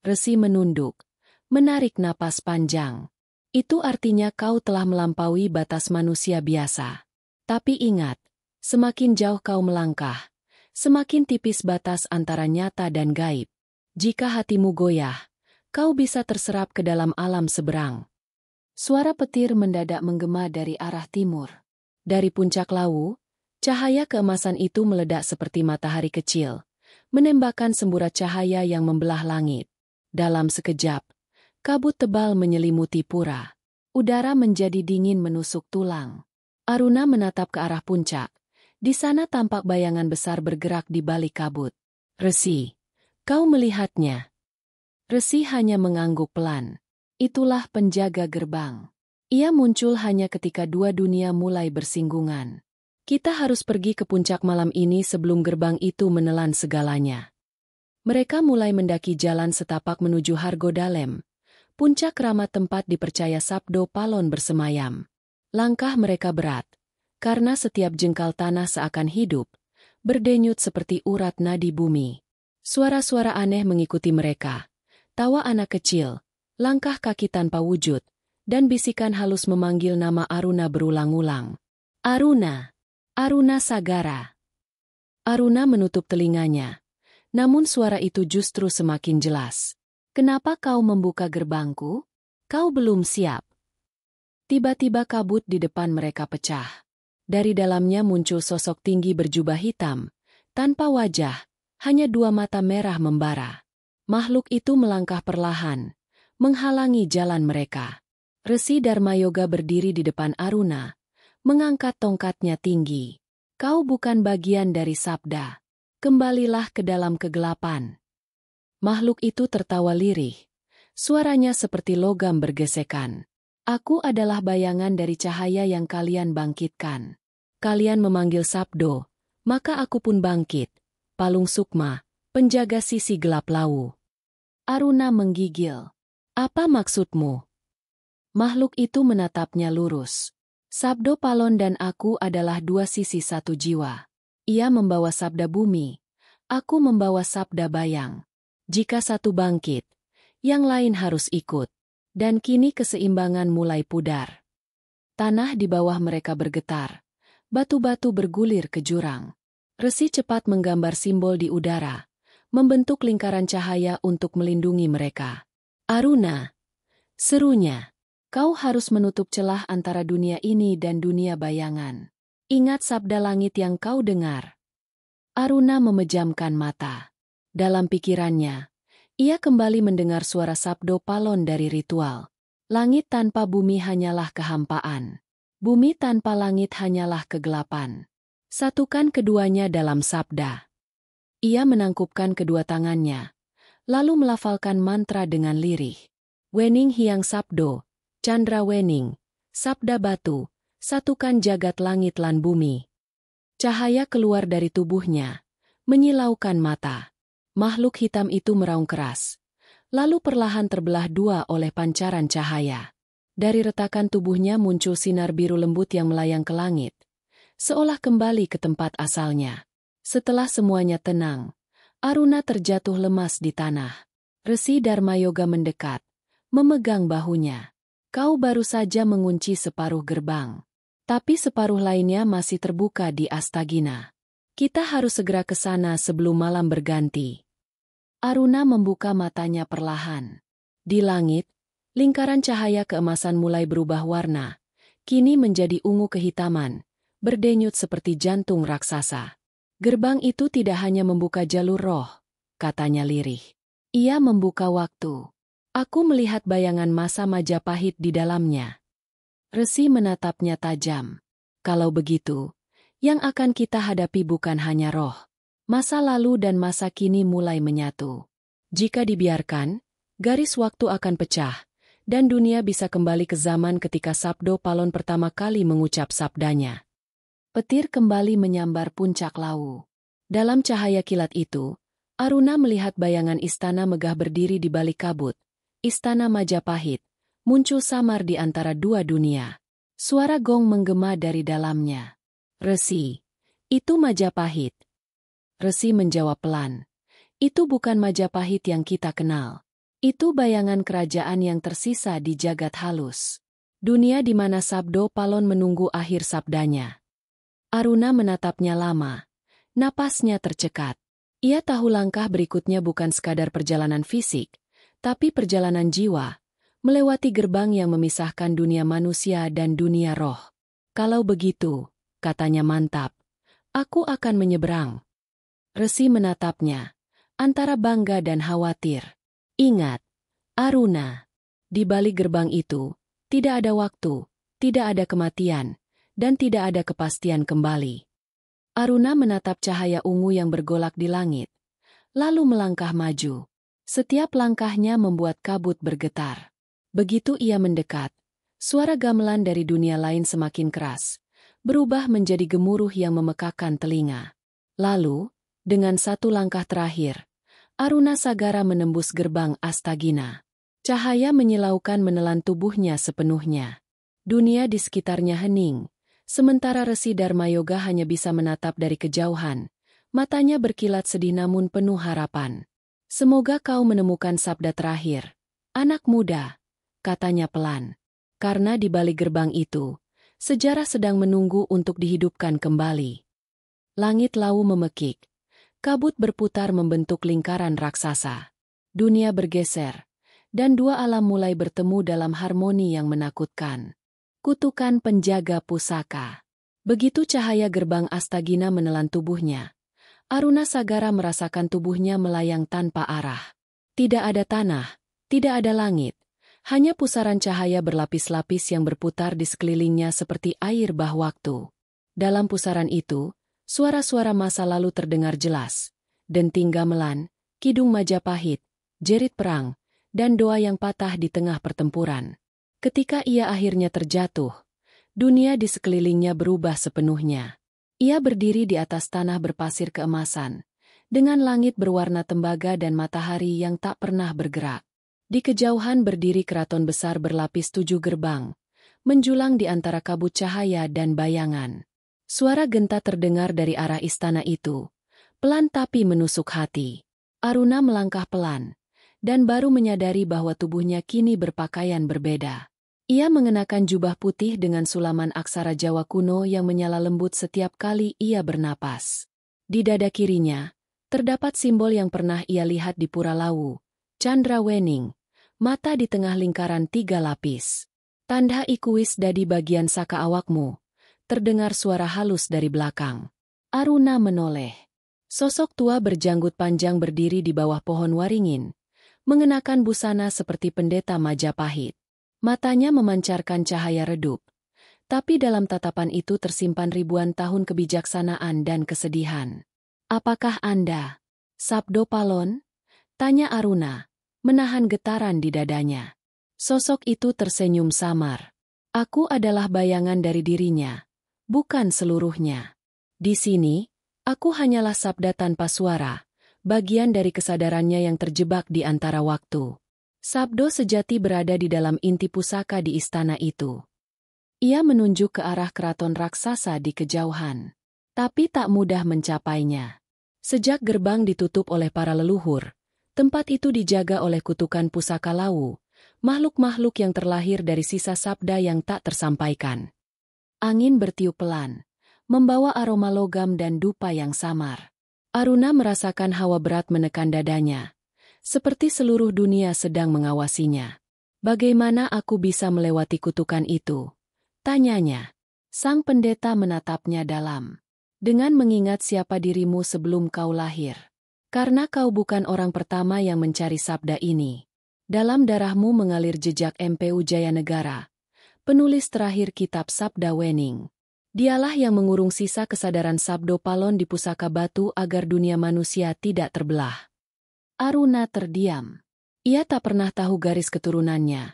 Resi menunduk, menarik napas panjang. Itu artinya kau telah melampaui batas manusia biasa. Tapi ingat, semakin jauh kau melangkah, semakin tipis batas antara nyata dan gaib. Jika hatimu goyah, kau bisa terserap ke dalam alam seberang. Suara petir mendadak menggema dari arah timur. Dari puncak Lawu, cahaya keemasan itu meledak seperti matahari kecil, menembakkan semburat cahaya yang membelah langit. Dalam sekejap, kabut tebal menyelimuti pura. Udara menjadi dingin menusuk tulang. Aruna menatap ke arah puncak. Di sana tampak bayangan besar bergerak di balik kabut. Resi, kau melihatnya? Resi hanya mengangguk pelan. Itulah penjaga gerbang. Ia muncul hanya ketika dua dunia mulai bersinggungan. Kita harus pergi ke puncak malam ini sebelum gerbang itu menelan segalanya. Mereka mulai mendaki jalan setapak menuju Hargodalem. Puncak keramat tempat dipercaya Sabdo Palon bersemayam. Langkah mereka berat, karena setiap jengkal tanah seakan hidup, berdenyut seperti urat nadi bumi. Suara-suara aneh mengikuti mereka. Tawa anak kecil, langkah kaki tanpa wujud, dan bisikan halus memanggil nama Aruna berulang-ulang. Aruna! Aruna Sagara! Aruna menutup telinganya. Namun suara itu justru semakin jelas. Kenapa kau membuka gerbangku? Kau belum siap. Tiba-tiba kabut di depan mereka pecah. Dari dalamnya muncul sosok tinggi berjubah hitam, tanpa wajah, hanya dua mata merah membara. Makhluk itu melangkah perlahan, menghalangi jalan mereka. Resi Dharma Yoga berdiri di depan Aruna, mengangkat tongkatnya tinggi. Kau bukan bagian dari sabda. Kembalilah ke dalam kegelapan. Makhluk itu tertawa lirih. Suaranya seperti logam bergesekan. Aku adalah bayangan dari cahaya yang kalian bangkitkan. Kalian memanggil Sabdo, maka aku pun bangkit. Palung Sukma, penjaga sisi gelap Lawu. Aruna menggigil. Apa maksudmu? Makhluk itu menatapnya lurus. Sabdo Palon dan aku adalah dua sisi satu jiwa. Ia membawa sabda bumi, aku membawa sabda bayang. Jika satu bangkit, yang lain harus ikut. Dan kini keseimbangan mulai pudar. Tanah di bawah mereka bergetar. Batu-batu bergulir ke jurang. Resi cepat menggambar simbol di udara, membentuk lingkaran cahaya untuk melindungi mereka. Aruna, serunya, kau harus menutup celah antara dunia ini dan dunia bayangan. Ingat sabda langit yang kau dengar. Aruna memejamkan mata. Dalam pikirannya, ia kembali mendengar suara Sabdo Palon dari ritual. Langit tanpa bumi hanyalah kehampaan. Bumi tanpa langit hanyalah kegelapan. Satukan keduanya dalam sabda. Ia menangkupkan kedua tangannya, lalu melafalkan mantra dengan lirih. Wening Hyang Sabdo, Chandra Wening, Sabda Batu, satukan jagat langit lan bumi. Cahaya keluar dari tubuhnya, menyilaukan mata. Makhluk hitam itu meraung keras. lalu perlahan terbelah dua oleh pancaran cahaya. Dari retakan tubuhnya muncul sinar biru lembut yang melayang ke langit, seolah kembali ke tempat asalnya. Setelah semuanya tenang, Aruna terjatuh lemas di tanah. Resi Dharma Yoga mendekat, memegang bahunya. Kau baru saja mengunci separuh gerbang, tapi separuh lainnya masih terbuka di Astagina. Kita harus segera ke sana sebelum malam berganti. Aruna membuka matanya perlahan. Di langit, lingkaran cahaya keemasan mulai berubah warna, kini menjadi ungu kehitaman, berdenyut seperti jantung raksasa. Gerbang itu tidak hanya membuka jalur roh, katanya lirih. Ia membuka waktu. Aku melihat bayangan masa Majapahit di dalamnya. Resi menatapnya tajam. Kalau begitu, yang akan kita hadapi bukan hanya roh. Masa lalu dan masa kini mulai menyatu. Jika dibiarkan, garis waktu akan pecah, dan dunia bisa kembali ke zaman ketika Sabdo Palon pertama kali mengucap sabdanya. Petir kembali menyambar puncak Lawu. Dalam cahaya kilat itu, Aruna melihat bayangan istana megah berdiri di balik kabut. Istana Majapahit, muncul samar di antara dua dunia. Suara gong menggema dari dalamnya. Resi, itu Majapahit. Resi menjawab pelan. Itu bukan Majapahit yang kita kenal. Itu bayangan kerajaan yang tersisa di jagat halus. Dunia di mana Sabdo Palon menunggu akhir sabdanya. Aruna menatapnya lama. Napasnya tercekat. Ia tahu langkah berikutnya bukan sekadar perjalanan fisik, tapi perjalanan jiwa, melewati gerbang yang memisahkan dunia manusia dan dunia roh. Kalau begitu, katanya mantap, aku akan menyeberang. Resi menatapnya, antara bangga dan khawatir. Ingat, Aruna, di balik gerbang itu, tidak ada waktu, tidak ada kematian, dan tidak ada kepastian kembali. Aruna menatap cahaya ungu yang bergolak di langit, lalu melangkah maju. Setiap langkahnya membuat kabut bergetar. Begitu ia mendekat, suara gamelan dari dunia lain semakin keras, berubah menjadi gemuruh yang memekakkan telinga. Lalu, dengan satu langkah terakhir, Aruna Sagara menembus gerbang Astagina. Cahaya menyilaukan menelan tubuhnya sepenuhnya. Dunia di sekitarnya hening, sementara Resi Dharma Yoga hanya bisa menatap dari kejauhan. Matanya berkilat sedih namun penuh harapan. Semoga kau menemukan sabda terakhir, anak muda, katanya pelan. Karena di balik gerbang itu, sejarah sedang menunggu untuk dihidupkan kembali. Langit Lawu memekik. Kabut berputar membentuk lingkaran raksasa. Dunia bergeser, dan dua alam mulai bertemu dalam harmoni yang menakutkan. Kutukan penjaga pusaka. Begitu cahaya gerbang Astagina menelan tubuhnya, Aruna Sagara merasakan tubuhnya melayang tanpa arah. Tidak ada tanah, tidak ada langit, hanya pusaran cahaya berlapis-lapis yang berputar di sekelilingnya seperti air bah waktu. Dalam pusaran itu, suara-suara masa lalu terdengar jelas. Denting gamelan, kidung Majapahit, jerit perang, dan doa yang patah di tengah pertempuran. Ketika ia akhirnya terjatuh, dunia di sekelilingnya berubah sepenuhnya. Ia berdiri di atas tanah berpasir keemasan, dengan langit berwarna tembaga dan matahari yang tak pernah bergerak. Di kejauhan berdiri keraton besar berlapis 7 gerbang, menjulang di antara kabut cahaya dan bayangan. Suara genta terdengar dari arah istana itu, pelan tapi menusuk hati. Aruna melangkah pelan, dan baru menyadari bahwa tubuhnya kini berpakaian berbeda. Ia mengenakan jubah putih dengan sulaman aksara Jawa kuno yang menyala lembut setiap kali ia bernapas. Di dada kirinya, terdapat simbol yang pernah ia lihat di Pura Lawu, Chandra Wening, mata di tengah lingkaran 3 lapis. Tanda ikuis dadi bagian saka awakmu. Terdengar suara halus dari belakang. Aruna menoleh. Sosok tua berjanggut panjang berdiri di bawah pohon waringin, mengenakan busana seperti pendeta Majapahit. Matanya memancarkan cahaya redup, tapi dalam tatapan itu tersimpan ribuan tahun kebijaksanaan dan kesedihan. Apakah Anda Sabdo Palon? Tanya Aruna, menahan getaran di dadanya. Sosok itu tersenyum samar. Aku adalah bayangan dari dirinya. Bukan seluruhnya. Di sini, aku hanyalah sabda tanpa suara, bagian dari kesadarannya yang terjebak di antara waktu. Sabdo sejati berada di dalam inti pusaka di istana itu. Ia menunjuk ke arah keraton raksasa di kejauhan. Tapi tak mudah mencapainya. Sejak gerbang ditutup oleh para leluhur, tempat itu dijaga oleh kutukan pusaka Lawu, makhluk-makhluk yang terlahir dari sisa sabda yang tak tersampaikan. Angin bertiup pelan, membawa aroma logam dan dupa yang samar. Aruna merasakan hawa berat menekan dadanya. Seperti seluruh dunia sedang mengawasinya. Bagaimana aku bisa melewati kutukan itu? Tanyanya. Sang pendeta menatapnya dalam. Dengan mengingat siapa dirimu sebelum kau lahir. Karena kau bukan orang pertama yang mencari sabda ini. Dalam darahmu mengalir jejak MPU Jayanegara, penulis terakhir kitab Sabda Wening. Dialah yang mengurung sisa kesadaran Sabdo Palon di pusaka batu agar dunia manusia tidak terbelah. Aruna terdiam. Ia tak pernah tahu garis keturunannya.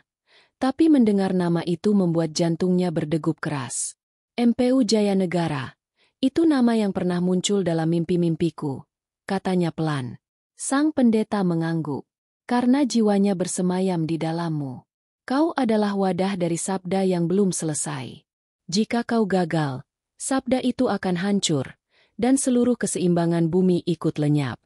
Tapi mendengar nama itu membuat jantungnya berdegup keras. MPU Jayanegara. Itu nama yang pernah muncul dalam mimpi-mimpiku, katanya pelan. Sang pendeta mengangguk. Karena jiwanya bersemayam di dalammu. Kau adalah wadah dari sabda yang belum selesai. Jika kau gagal, sabda itu akan hancur, dan seluruh keseimbangan bumi ikut lenyap.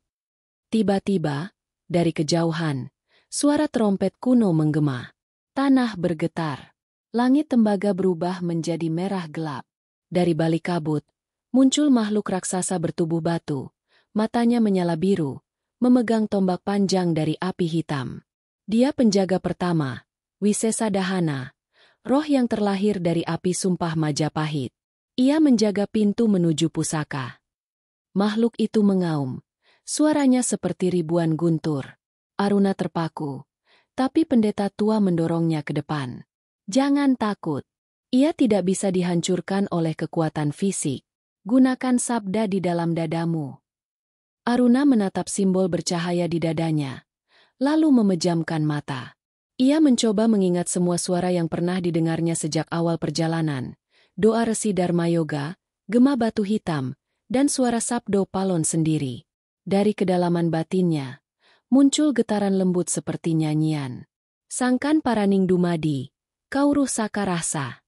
Tiba-tiba, dari kejauhan, suara trompet kuno menggema. Tanah bergetar. Langit tembaga berubah menjadi merah gelap. Dari balik kabut, muncul makhluk raksasa bertubuh batu. Matanya menyala biru, memegang tombak panjang dari api hitam. Dia penjaga pertama, Wisesa Dahana, roh yang terlahir dari api sumpah Majapahit. Ia menjaga pintu menuju pusaka. Makhluk itu mengaum. Suaranya seperti ribuan guntur. Aruna terpaku. Tapi pendeta tua mendorongnya ke depan. Jangan takut. Ia tidak bisa dihancurkan oleh kekuatan fisik. Gunakan sabda di dalam dadamu. Aruna menatap simbol bercahaya di dadanya. Lalu memejamkan mata. Ia mencoba mengingat semua suara yang pernah didengarnya sejak awal perjalanan. Doa Resi Dharma Yoga, gema batu hitam, dan suara Sabdo Palon sendiri. Dari kedalaman batinnya, muncul getaran lembut seperti nyanyian. Sangkan Paraning Dumadi, Kauruh Saka Rasa.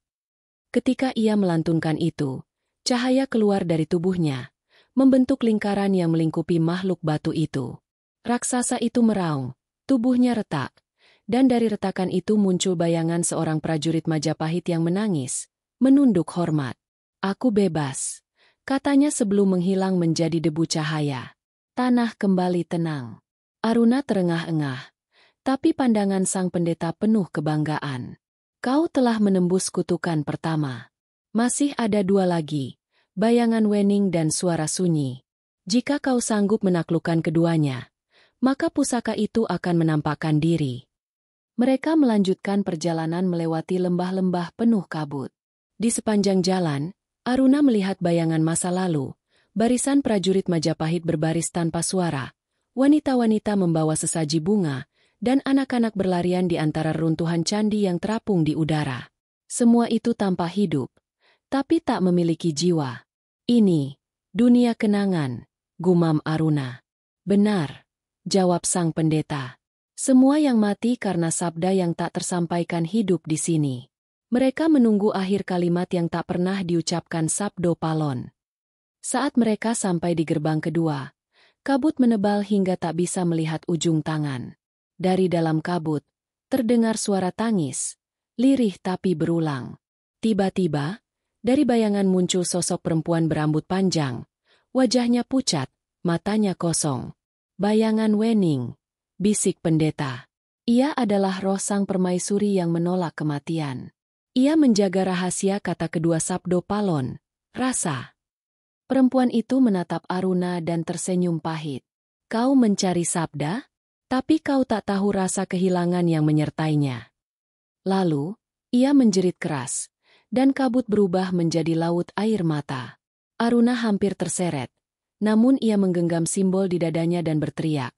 Ketika ia melantunkan itu, cahaya keluar dari tubuhnya, membentuk lingkaran yang melingkupi makhluk batu itu. Raksasa itu meraung, tubuhnya retak, dan dari retakan itu muncul bayangan seorang prajurit Majapahit yang menangis, menunduk hormat. Aku bebas, katanya sebelum menghilang menjadi debu cahaya. Tanah kembali tenang. Aruna terengah-engah, tapi pandangan sang pendeta penuh kebanggaan. Kau telah menembus kutukan pertama. Masih ada dua lagi, bayangan Wening dan suara sunyi. Jika kau sanggup menaklukkan keduanya, maka pusaka itu akan menampakkan diri. Mereka melanjutkan perjalanan melewati lembah-lembah penuh kabut. Di sepanjang jalan, Aruna melihat bayangan masa lalu. Barisan prajurit Majapahit berbaris tanpa suara, wanita-wanita membawa sesaji bunga, dan anak-anak berlarian di antara runtuhan candi yang terapung di udara. Semua itu tanpa hidup, tapi tak memiliki jiwa. Ini, dunia kenangan, gumam Aruna. Benar, jawab sang pendeta. Semua yang mati karena sabda yang tak tersampaikan hidup di sini. Mereka menunggu akhir kalimat yang tak pernah diucapkan Sabdo Palon. Saat mereka sampai di gerbang kedua, kabut menebal hingga tak bisa melihat ujung tangan. Dari dalam kabut, terdengar suara tangis, lirih tapi berulang. Tiba-tiba, dari bayangan muncul sosok perempuan berambut panjang, wajahnya pucat, matanya kosong. Bayangan Wening, bisik pendeta. Ia adalah roh sang permaisuri yang menolak kematian. Ia menjaga rahasia kata kedua Sabdo Palon, rasa. Perempuan itu menatap Aruna dan tersenyum pahit. Kau mencari sabda? Tapi kau tak tahu rasa kehilangan yang menyertainya. Lalu, ia menjerit keras, dan kabut berubah menjadi laut air mata. Aruna hampir terseret, namun ia menggenggam simbol di dadanya dan berteriak.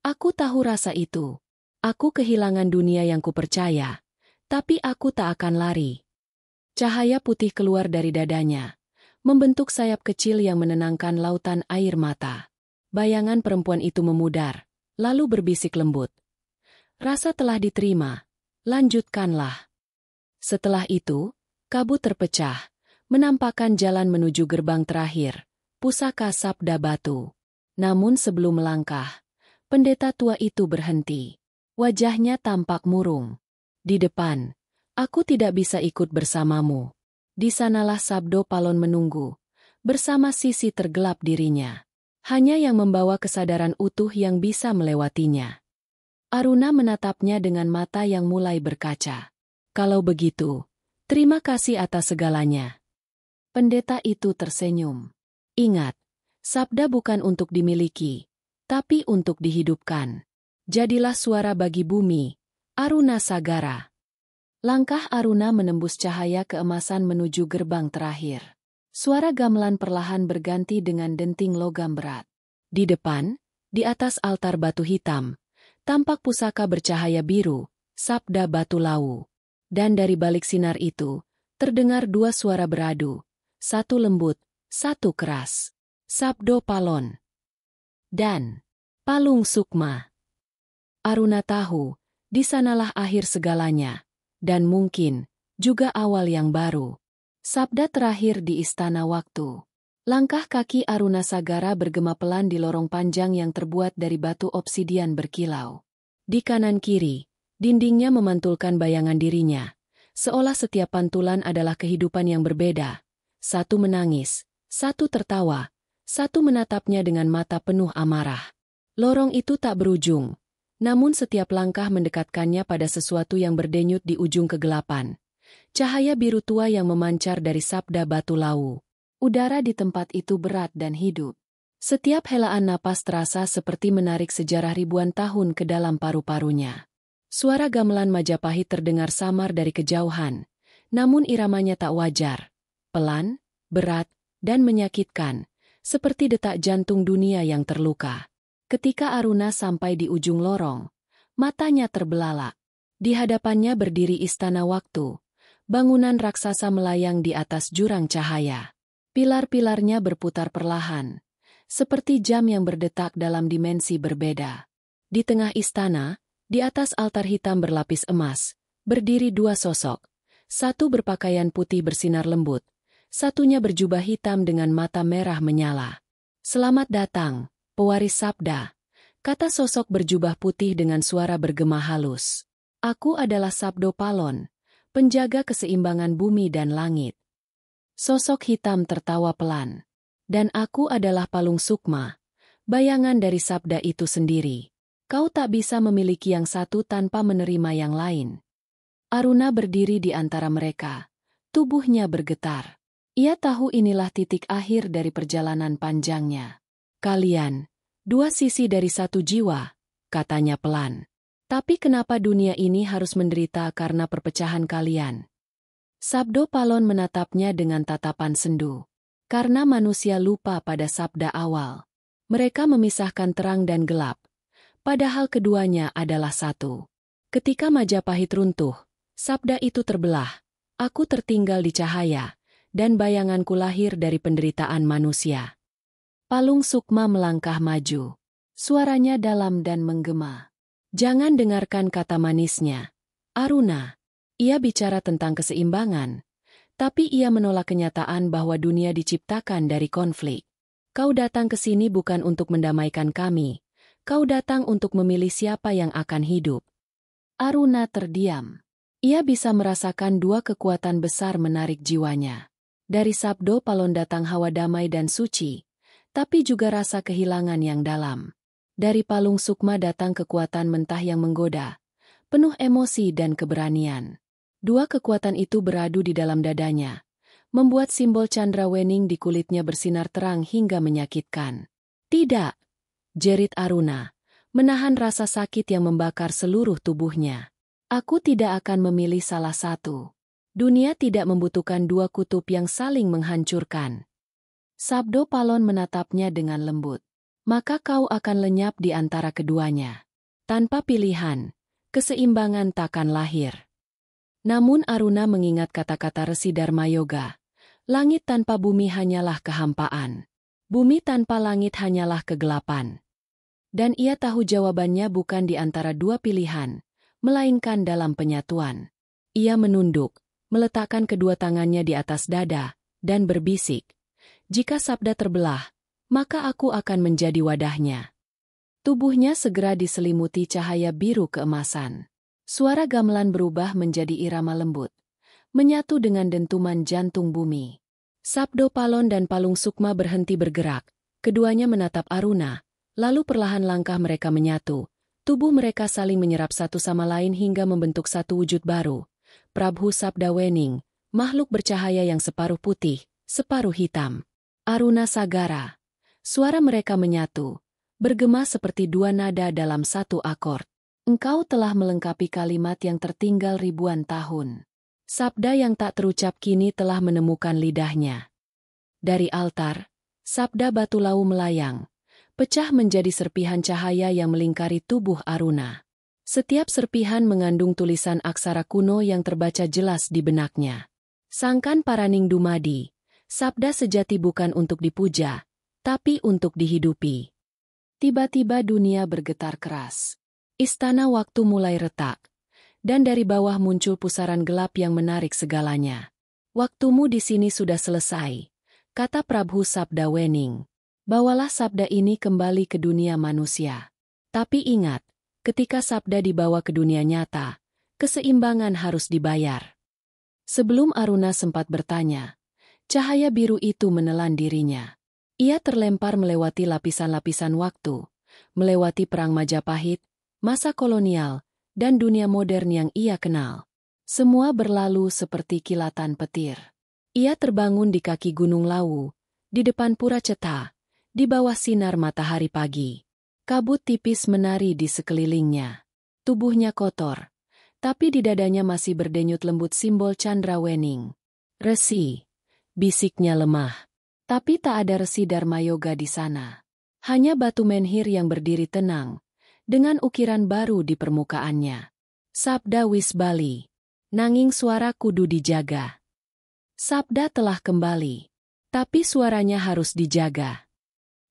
Aku tahu rasa itu. Aku kehilangan dunia yang kupercaya, tapi aku tak akan lari. Cahaya putih keluar dari dadanya, membentuk sayap kecil yang menenangkan lautan air mata. Bayangan perempuan itu memudar, lalu berbisik lembut. Rasa telah diterima, lanjutkanlah. Setelah itu, kabut terpecah, menampakkan jalan menuju gerbang terakhir, pusaka sabda batu. Namun sebelum melangkah, pendeta tua itu berhenti. Wajahnya tampak murung. Di depan, aku tidak bisa ikut bersamamu. Di sanalah Sabdo Palon menunggu, bersama sisi tergelap dirinya. Hanya yang membawa kesadaran utuh yang bisa melewatinya. Aruna menatapnya dengan mata yang mulai berkaca. Kalau begitu, terima kasih atas segalanya. Pendeta itu tersenyum. Ingat, sabda bukan untuk dimiliki, tapi untuk dihidupkan. Jadilah suara bagi bumi, Aruna Sagara. Langkah Aruna menembus cahaya keemasan menuju gerbang terakhir. Suara gamelan perlahan berganti dengan denting logam berat. Di depan, di atas altar batu hitam, tampak pusaka bercahaya biru, sabda batu lau. Dan dari balik sinar itu, terdengar dua suara beradu, satu lembut, satu keras. Sabdo Palon dan Palung Sukma. Aruna tahu, di sanalah akhir segalanya, dan mungkin juga awal yang baru. Sabda terakhir di Istana Waktu. Langkah kaki Aruna Sagara bergema pelan di lorong panjang yang terbuat dari batu obsidian berkilau. Di kanan kiri, dindingnya memantulkan bayangan dirinya, seolah setiap pantulan adalah kehidupan yang berbeda. Satu menangis, satu tertawa, satu menatapnya dengan mata penuh amarah. Lorong itu tak berujung. Namun setiap langkah mendekatkannya pada sesuatu yang berdenyut di ujung kegelapan. Cahaya biru tua yang memancar dari sabda batu lau. Udara di tempat itu berat dan hidup. Setiap helaan napas terasa seperti menarik sejarah ribuan tahun ke dalam paru-parunya. Suara gamelan Majapahit terdengar samar dari kejauhan, namun iramanya tak wajar. Pelan, berat, dan menyakitkan, seperti detak jantung dunia yang terluka. Ketika Aruna sampai di ujung lorong, matanya terbelalak. Di hadapannya berdiri Istana Waktu. Bangunan raksasa melayang di atas jurang cahaya. Pilar-pilarnya berputar perlahan, seperti jam yang berdetak dalam dimensi berbeda. Di tengah istana, di atas altar hitam berlapis emas, berdiri dua sosok. Satu berpakaian putih bersinar lembut, satunya berjubah hitam dengan mata merah menyala. Selamat datang, pewaris sabda, kata sosok berjubah putih dengan suara bergema halus. Aku adalah Sabdo Palon, penjaga keseimbangan bumi dan langit. Sosok hitam tertawa pelan. Dan aku adalah Palung Sukma, bayangan dari sabda itu sendiri. Kau tak bisa memiliki yang satu tanpa menerima yang lain. Aruna berdiri di antara mereka, tubuhnya bergetar. Ia tahu inilah titik akhir dari perjalanan panjangnya. Kalian, dua sisi dari satu jiwa, katanya pelan. Tapi kenapa dunia ini harus menderita karena perpecahan kalian? Sabdo Palon menatapnya dengan tatapan sendu. Karena manusia lupa pada sabda awal. Mereka memisahkan terang dan gelap. Padahal keduanya adalah satu. Ketika Majapahit runtuh, sabda itu terbelah. Aku tertinggal di cahaya, dan bayanganku lahir dari penderitaan manusia. Palung Sukma melangkah maju. Suaranya dalam dan menggema. Jangan dengarkan kata manisnya, Aruna. Ia bicara tentang keseimbangan, tapi ia menolak kenyataan bahwa dunia diciptakan dari konflik. Kau datang ke sini bukan untuk mendamaikan kami, kau datang untuk memilih siapa yang akan hidup. Aruna terdiam. Ia bisa merasakan dua kekuatan besar menarik jiwanya. Dari Sabdo Palon datang hawa damai dan suci, tapi juga rasa kehilangan yang dalam. Dari Palung Sukma datang kekuatan mentah yang menggoda, penuh emosi dan keberanian. Dua kekuatan itu beradu di dalam dadanya, membuat simbol Candrawening di kulitnya bersinar terang hingga menyakitkan. Tidak, jerit Aruna, menahan rasa sakit yang membakar seluruh tubuhnya. Aku tidak akan memilih salah satu. Dunia tidak membutuhkan dua kutub yang saling menghancurkan. Sabdo Palon menatapnya dengan lembut. Maka kau akan lenyap di antara keduanya. Tanpa pilihan, keseimbangan takkan lahir. Namun Aruna mengingat kata-kata Resi Dharma Yoga. Langit tanpa bumi hanyalah kehampaan. Bumi tanpa langit hanyalah kegelapan. Dan ia tahu jawabannya bukan di antara dua pilihan, melainkan dalam penyatuan. Ia menunduk, meletakkan kedua tangannya di atas dada, dan berbisik, "Jika sabda terbelah, maka aku akan menjadi wadahnya." Tubuhnya segera diselimuti cahaya biru keemasan. Suara gamelan berubah menjadi irama lembut, menyatu dengan dentuman jantung bumi. Sabdo Palon dan Palung Sukma berhenti bergerak, keduanya menatap Aruna, lalu perlahan langkah mereka menyatu, tubuh mereka saling menyerap satu sama lain hingga membentuk satu wujud baru. Prabhu Sabda Wening, makhluk bercahaya yang separuh putih, separuh hitam. Aruna Sagara. Suara mereka menyatu, bergema seperti dua nada dalam satu akord. Engkau telah melengkapi kalimat yang tertinggal ribuan tahun. Sabda yang tak terucap kini telah menemukan lidahnya. Dari altar, sabda batu lau melayang, pecah menjadi serpihan cahaya yang melingkari tubuh Aruna. Setiap serpihan mengandung tulisan aksara kuno yang terbaca jelas di benaknya. Sangkan Paraning Dumadi, sabda sejati bukan untuk dipuja, tapi untuk dihidupi. Tiba-tiba dunia bergetar keras. Istana waktu mulai retak, dan dari bawah muncul pusaran gelap yang menarik segalanya. "Waktumu di sini sudah selesai," kata Prabhu Sabda Wening. "Bawalah sabda ini kembali ke dunia manusia. Tapi ingat, ketika sabda dibawa ke dunia nyata, keseimbangan harus dibayar." Sebelum Aruna sempat bertanya, cahaya biru itu menelan dirinya. Ia terlempar melewati lapisan-lapisan waktu, melewati perang Majapahit, masa kolonial, dan dunia modern yang ia kenal. Semua berlalu seperti kilatan petir. Ia terbangun di kaki Gunung Lawu, di depan Pura Ceta, di bawah sinar matahari pagi. Kabut tipis menari di sekelilingnya. Tubuhnya kotor, tapi di dadanya masih berdenyut lembut simbol Chandra Wening. "Resi," bisiknya lemah. Tapi tak ada resi Dharma Yoga di sana. Hanya batu menhir yang berdiri tenang, dengan ukiran baru di permukaannya. Sabda Wisbali. Nanging suara kudu dijaga. Sabda telah kembali, tapi suaranya harus dijaga.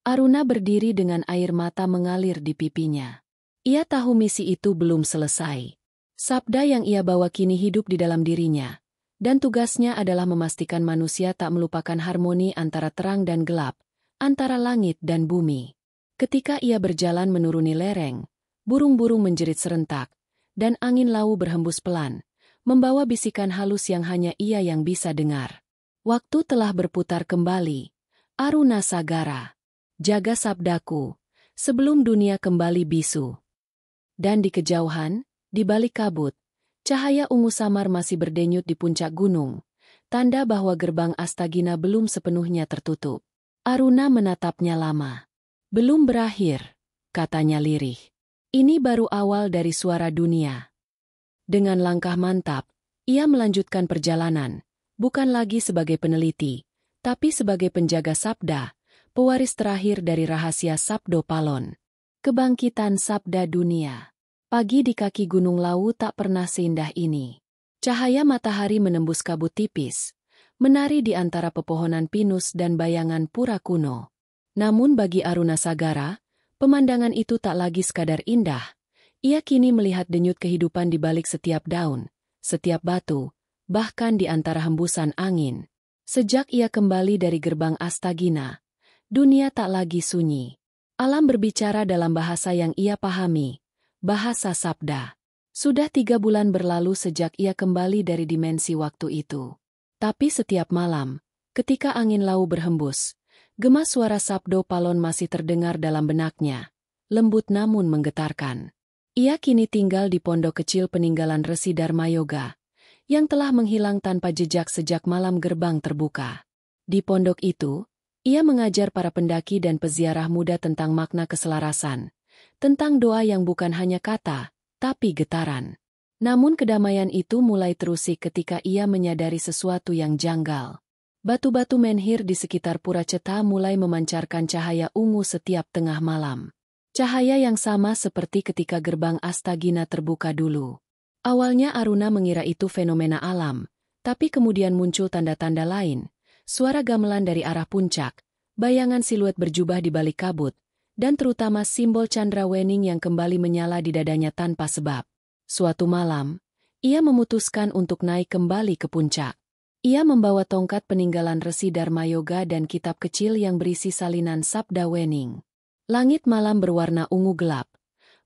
Aruna berdiri dengan air mata mengalir di pipinya. Ia tahu misi itu belum selesai. Sabda yang ia bawa kini hidup di dalam dirinya, dan tugasnya adalah memastikan manusia tak melupakan harmoni antara terang dan gelap, antara langit dan bumi. Ketika ia berjalan menuruni lereng, burung-burung menjerit serentak, dan angin lawu berhembus pelan, membawa bisikan halus yang hanya ia yang bisa dengar. Waktu telah berputar kembali. Aruna Sagara. Jaga sabdaku, sebelum dunia kembali bisu. Dan di kejauhan, di balik kabut, cahaya ungu samar masih berdenyut di puncak gunung, tanda bahwa gerbang Astagina belum sepenuhnya tertutup. Aruna menatapnya lama. "Belum berakhir," katanya lirih. "Ini baru awal dari suara dunia." Dengan langkah mantap, ia melanjutkan perjalanan, bukan lagi sebagai peneliti, tapi sebagai penjaga sabda, pewaris terakhir dari rahasia Sabdo Palon. Kebangkitan sabda dunia. Pagi di kaki Gunung Lawu tak pernah seindah ini. Cahaya matahari menembus kabut tipis, menari di antara pepohonan pinus dan bayangan pura kuno. Namun bagi Aruna Sagara, pemandangan itu tak lagi sekadar indah. Ia kini melihat denyut kehidupan di balik setiap daun, setiap batu, bahkan di antara hembusan angin. Sejak ia kembali dari gerbang Astagina, dunia tak lagi sunyi. Alam berbicara dalam bahasa yang ia pahami, bahasa sabda. Sudah 3 bulan berlalu sejak ia kembali dari dimensi waktu itu. Tapi setiap malam, ketika angin lawu berhembus, gema suara Sabdo Palon masih terdengar dalam benaknya, lembut namun menggetarkan. Ia kini tinggal di pondok kecil peninggalan Resi Dharma Yoga, yang telah menghilang tanpa jejak sejak malam gerbang terbuka. Di pondok itu, ia mengajar para pendaki dan peziarah muda tentang makna keselarasan, tentang doa yang bukan hanya kata, tapi getaran. Namun kedamaian itu mulai terusik ketika ia menyadari sesuatu yang janggal. Batu-batu menhir di sekitar Pura Ceta mulai memancarkan cahaya ungu setiap tengah malam. Cahaya yang sama seperti ketika gerbang Astagina terbuka dulu. Awalnya Aruna mengira itu fenomena alam, tapi kemudian muncul tanda-tanda lain. Suara gamelan dari arah puncak, bayangan siluet berjubah di balik kabut, dan terutama simbol Chandrawending yang kembali menyala di dadanya tanpa sebab. Suatu malam, ia memutuskan untuk naik kembali ke puncak. Ia membawa tongkat peninggalan Resi Dharma Yoga dan kitab kecil yang berisi salinan Sabda Wening. Langit malam berwarna ungu gelap.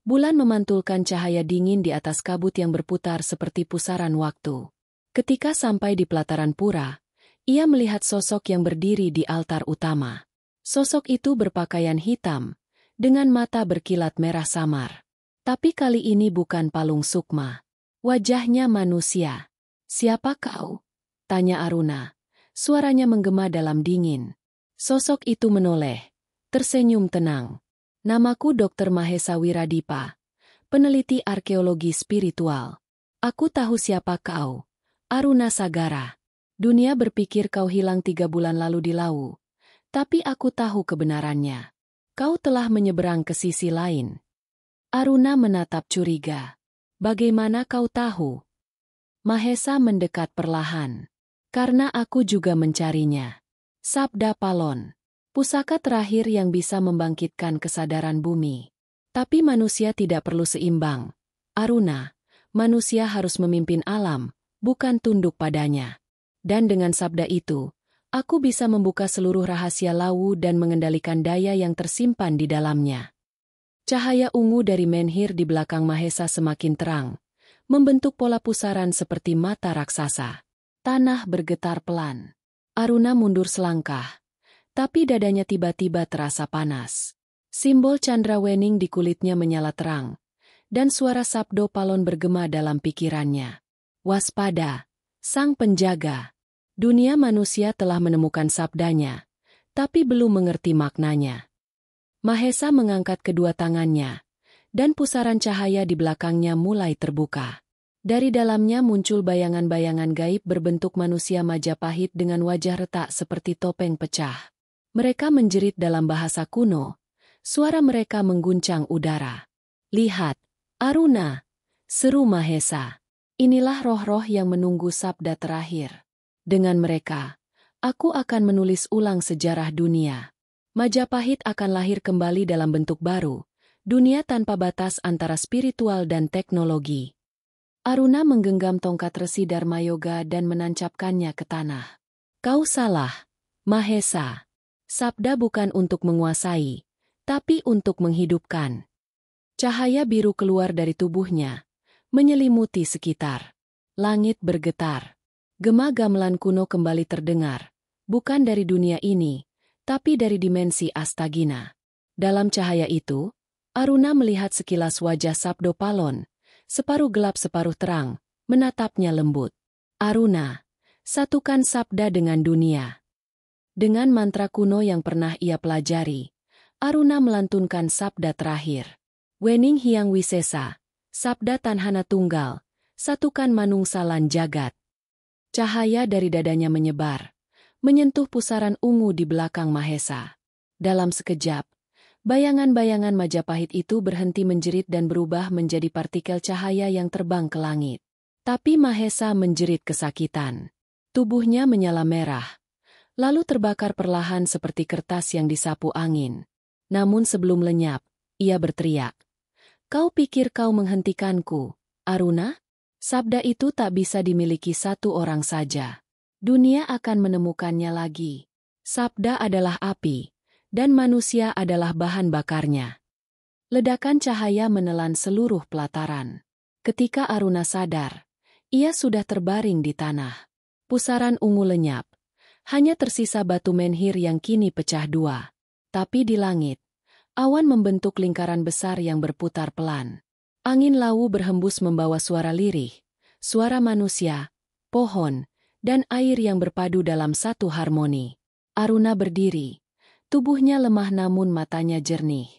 Bulan memantulkan cahaya dingin di atas kabut yang berputar seperti pusaran waktu. Ketika sampai di pelataran pura, ia melihat sosok yang berdiri di altar utama. Sosok itu berpakaian hitam, dengan mata berkilat merah samar. Tapi kali ini bukan Palung Sukma. Wajahnya manusia. "Siapa kau?" tanya Aruna. Suaranya menggema dalam dingin. Sosok itu menoleh, tersenyum tenang. "Namaku Dr. Mahesa Wiradipa, peneliti arkeologi spiritual. Aku tahu siapa kau, Aruna Sagara. Dunia berpikir kau hilang 3 bulan lalu di Lawu. Tapi aku tahu kebenarannya. Kau telah menyeberang ke sisi lain." Aruna menatap curiga. "Bagaimana kau tahu?" Mahesa mendekat perlahan. "Karena aku juga mencarinya." Sabda Palon. Pusaka terakhir yang bisa membangkitkan kesadaran bumi. Tapi manusia tidak perlu seimbang. Aruna, manusia harus memimpin alam, bukan tunduk padanya. Dan dengan sabda itu, aku bisa membuka seluruh rahasia Lawu dan mengendalikan daya yang tersimpan di dalamnya. Cahaya ungu dari menhir di belakang Mahesa semakin terang, membentuk pola pusaran seperti mata raksasa. Tanah bergetar pelan. Aruna mundur selangkah, tapi dadanya tiba-tiba terasa panas. Simbol Chandrawending di kulitnya menyala terang, dan suara Sabdo Palon bergema dalam pikirannya. "Waspada, sang penjaga." Dunia manusia telah menemukan sabdanya, tapi belum mengerti maknanya. Mahesa mengangkat kedua tangannya, dan pusaran cahaya di belakangnya mulai terbuka. Dari dalamnya muncul bayangan-bayangan gaib berbentuk manusia Majapahit dengan wajah retak seperti topeng pecah. Mereka menjerit dalam bahasa kuno, suara mereka mengguncang udara. "Lihat, Aruna!" seru Mahesa. "Inilah roh-roh yang menunggu sabda terakhir. Dengan mereka, aku akan menulis ulang sejarah dunia. Majapahit akan lahir kembali dalam bentuk baru, dunia tanpa batas antara spiritual dan teknologi." Aruna menggenggam tongkat Resi Dharma Yoga dan menancapkannya ke tanah. "Kau salah, Mahesa. Sabda bukan untuk menguasai, tapi untuk menghidupkan." Cahaya biru keluar dari tubuhnya, menyelimuti sekitar. Langit bergetar. Gema gamelan kuno kembali terdengar, bukan dari dunia ini, tapi dari dimensi Astagina. Dalam cahaya itu, Aruna melihat sekilas wajah Sabdo Palon, separuh gelap separuh terang, menatapnya lembut. "Aruna, satukan sabda dengan dunia." Dengan mantra kuno yang pernah ia pelajari, Aruna melantunkan sabda terakhir. "Wening Hyang Wisesa, sabda Tanhana Tunggal, satukan manungsalan jagat." Cahaya dari dadanya menyebar, menyentuh pusaran ungu di belakang Mahesa. Dalam sekejap, bayangan-bayangan Majapahit itu berhenti menjerit dan berubah menjadi partikel cahaya yang terbang ke langit. Tapi Mahesa menjerit kesakitan. Tubuhnya menyala merah, lalu terbakar perlahan seperti kertas yang disapu angin. Namun sebelum lenyap, ia berteriak, "Kau pikir kau menghentikanku, Aruna? Sabda itu tak bisa dimiliki satu orang saja. Dunia akan menemukannya lagi. Sabda adalah api, dan manusia adalah bahan bakarnya." Ledakan cahaya menelan seluruh pelataran. Ketika Aruna sadar, ia sudah terbaring di tanah. Pusaran ungu lenyap. Hanya tersisa batu menhir yang kini pecah dua. Tapi di langit, awan membentuk lingkaran besar yang berputar pelan. Angin Lawu berhembus membawa suara lirih, suara manusia, pohon, dan air yang berpadu dalam satu harmoni. Aruna berdiri, tubuhnya lemah namun matanya jernih.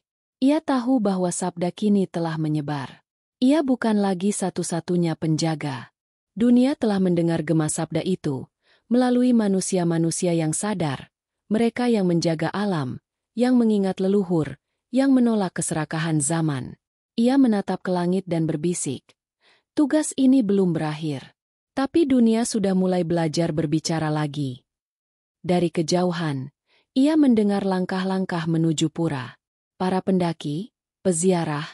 Ia tahu bahwa sabda kini telah menyebar. Ia bukan lagi satu-satunya penjaga. Dunia telah mendengar gema sabda itu, melalui manusia-manusia yang sadar, mereka yang menjaga alam, yang mengingat leluhur, yang menolak keserakahan zaman. Ia menatap ke langit dan berbisik, "Tugas ini belum berakhir." Tapi dunia sudah mulai belajar berbicara lagi. Dari kejauhan, Ia mendengar langkah-langkah menuju pura. Para pendaki, peziarah,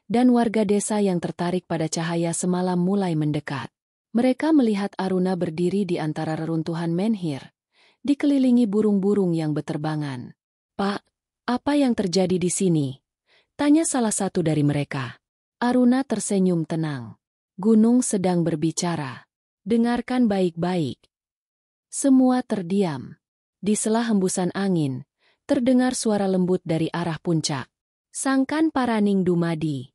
dan warga desa yang tertarik pada cahaya semalam mulai mendekat. Mereka melihat Aruna berdiri di antara reruntuhan menhir, dikelilingi burung-burung yang beterbangan. "Pak, apa yang terjadi di sini?" tanya salah satu dari mereka. Aruna tersenyum tenang. "Gunung sedang berbicara. Dengarkan baik-baik." Semua terdiam. Di sela hembusan angin, terdengar suara lembut dari arah puncak. "Sangkan Paraning Dumadi."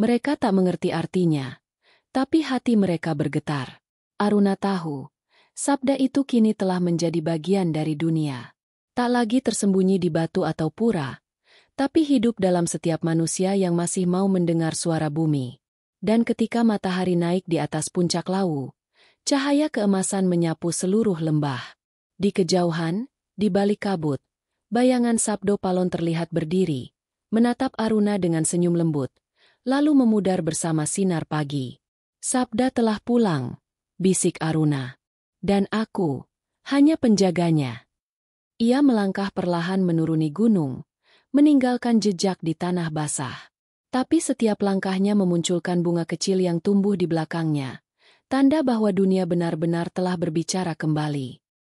Mereka tak mengerti artinya, tapi hati mereka bergetar. Aruna tahu, sabda itu kini telah menjadi bagian dari dunia. Tak lagi tersembunyi di batu atau pura, tapi hidup dalam setiap manusia yang masih mau mendengar suara bumi. Dan ketika matahari naik di atas puncak Lawu, cahaya keemasan menyapu seluruh lembah. Di kejauhan, di balik kabut, bayangan Sabdo Palon terlihat berdiri, menatap Aruna dengan senyum lembut, lalu memudar bersama sinar pagi. "Sabda telah pulang," bisik Aruna. "Dan aku, hanya penjaganya." Ia melangkah perlahan menuruni gunung, meninggalkan jejak di tanah basah. Tapi setiap langkahnya memunculkan bunga kecil yang tumbuh di belakangnya, tanda bahwa dunia benar-benar telah berbicara kembali.